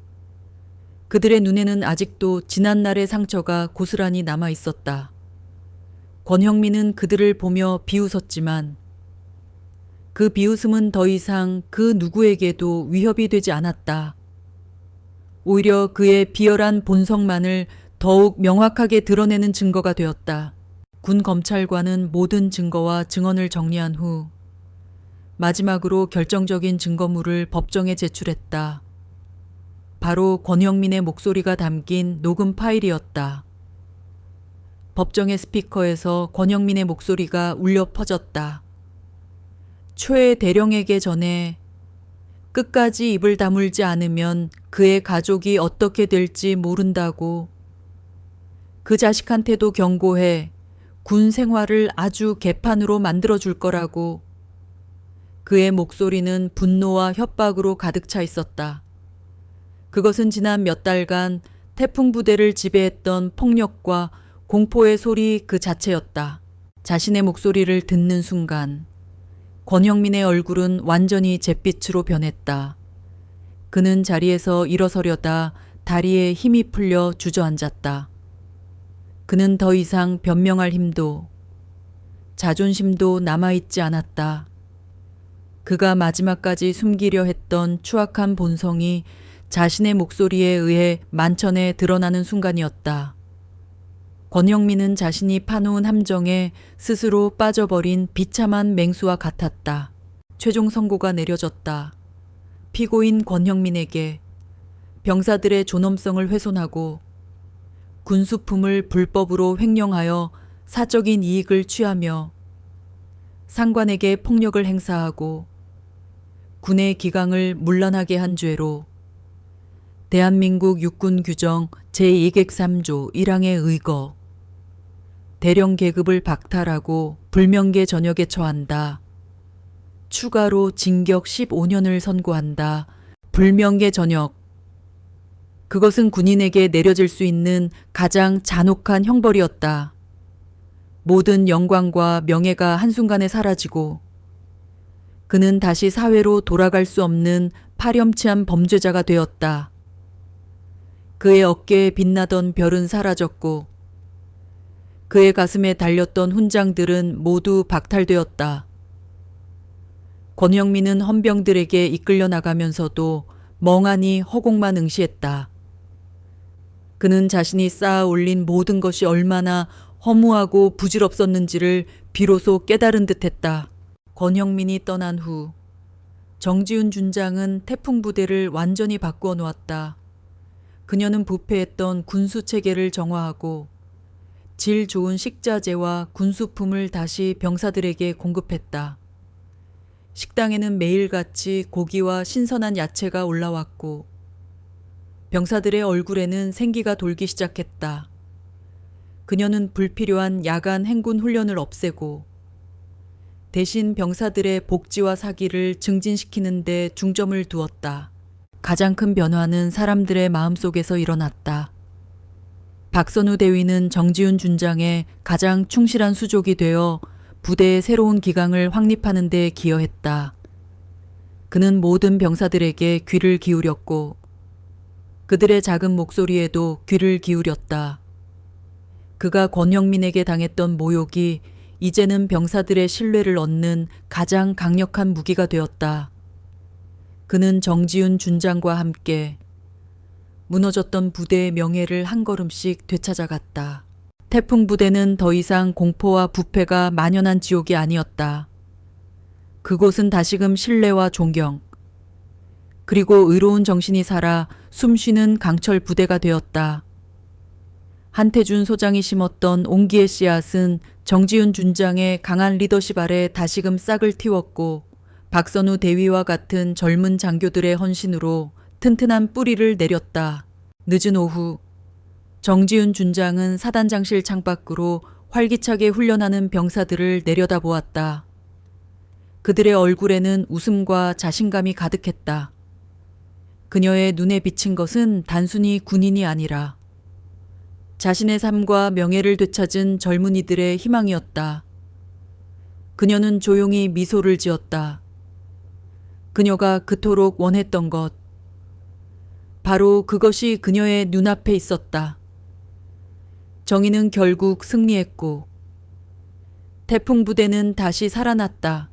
그들의 눈에는 아직도 지난날의 상처가 고스란히 남아 있었다. 권형민은 그들을 보며 비웃었지만 그 비웃음은 더 이상 그 누구에게도 위협이 되지 않았다. 오히려 그의 비열한 본성만을 더욱 명확하게 드러내는 증거가 되었다. 군 검찰관은 모든 증거와 증언을 정리한 후 마지막으로 결정적인 증거물을 법정에 제출했다. 바로 권형민의 목소리가 담긴 녹음 파일이었다. 법정의 스피커에서 권형민의 목소리가 울려 퍼졌다. 최 대령에게 전해 끝까지 입을 다물지 않으면 그의 가족이 어떻게 될지 모른다고. 그 자식한테도 경고해 군 생활을 아주 개판으로 만들어줄 거라고. 그의 목소리는 분노와 협박으로 가득 차 있었다. 그것은 지난 몇 달간 태풍 부대를 지배했던 폭력과 공포의 소리 그 자체였다. 자신의 목소리를 듣는 순간 권형민의 얼굴은 완전히 잿빛으로 변했다. 그는 자리에서 일어서려다 다리에 힘이 풀려 주저앉았다. 그는 더 이상 변명할 힘도 자존심도 남아있지 않았다. 그가 마지막까지 숨기려 했던 추악한 본성이 자신의 목소리에 의해 만천에 드러나는 순간이었다. 권형민은 자신이 파놓은 함정에 스스로 빠져버린 비참한 맹수와 같았다. 최종 선고가 내려졌다. 피고인 권형민에게 병사들의 존엄성을 훼손하고 군수품을 불법으로 횡령하여 사적인 이익을 취하며 상관에게 폭력을 행사하고 군의 기강을 문란하게 한 죄로 대한민국 육군 규정 제203조 1항에 의거 대령 계급을 박탈하고 불명계 전역에 처한다. 추가로 징역 15년을 선고한다. 불명계 전역. 그것은 군인에게 내려질 수 있는 가장 잔혹한 형벌이었다. 모든 영광과 명예가 한순간에 사라지고 그는 다시 사회로 돌아갈 수 없는 파렴치한 범죄자가 되었다. 그의 어깨에 빛나던 별은 사라졌고 그의 가슴에 달렸던 훈장들은 모두 박탈되었다. 권형민은 헌병들에게 이끌려 나가면서도 멍하니 허공만 응시했다. 그는 자신이 쌓아 올린 모든 것이 얼마나 허무하고 부질없었는지를 비로소 깨달은 듯했다. 권형민이 떠난 후 정지훈 준장은 태풍 부대를 완전히 바꾸어 놓았다. 그녀는 부패했던 군수 체계를 정화하고 질 좋은 식자재와 군수품을 다시 병사들에게 공급했다. 식당에는 매일같이 고기와 신선한 야채가 올라왔고 병사들의 얼굴에는 생기가 돌기 시작했다. 그녀는 불필요한 야간 행군 훈련을 없애고 대신 병사들의 복지와 사기를 증진시키는 데 중점을 두었다. 가장 큰 변화는 사람들의 마음속에서 일어났다. 박선우 대위는 정지훈 준장의 가장 충실한 수족이 되어 부대의 새로운 기강을 확립하는 데 기여했다. 그는 모든 병사들에게 귀를 기울였고 그들의 작은 목소리에도 귀를 기울였다. 그가 권형민에게 당했던 모욕이 이제는 병사들의 신뢰를 얻는 가장 강력한 무기가 되었다. 그는 정지훈 준장과 함께 무너졌던 부대의 명예를 한 걸음씩 되찾아갔다. 태풍 부대는 더 이상 공포와 부패가 만연한 지옥이 아니었다. 그곳은 다시금 신뢰와 존경, 그리고 의로운 정신이 살아 숨쉬는 강철 부대가 되었다. 한태준 소장이 심었던 온기의 씨앗은 정지훈 준장의 강한 리더십 아래 다시금 싹을 틔웠고 박선우 대위와 같은 젊은 장교들의 헌신으로 튼튼한 뿌리를 내렸다. 늦은 오후 정지훈 준장은 사단장실 창밖으로 활기차게 훈련하는 병사들을 내려다보았다. 그들의 얼굴에는 웃음과 자신감이 가득했다. 그녀의 눈에 비친 것은 단순히 군인이 아니라 자신의 삶과 명예를 되찾은 젊은이들의 희망이었다. 그녀는 조용히 미소를 지었다. 그녀가 그토록 원했던 것, 바로 그것이 그녀의 눈앞에 있었다. 정의는 결국 승리했고 태풍 부대는 다시 살아났다.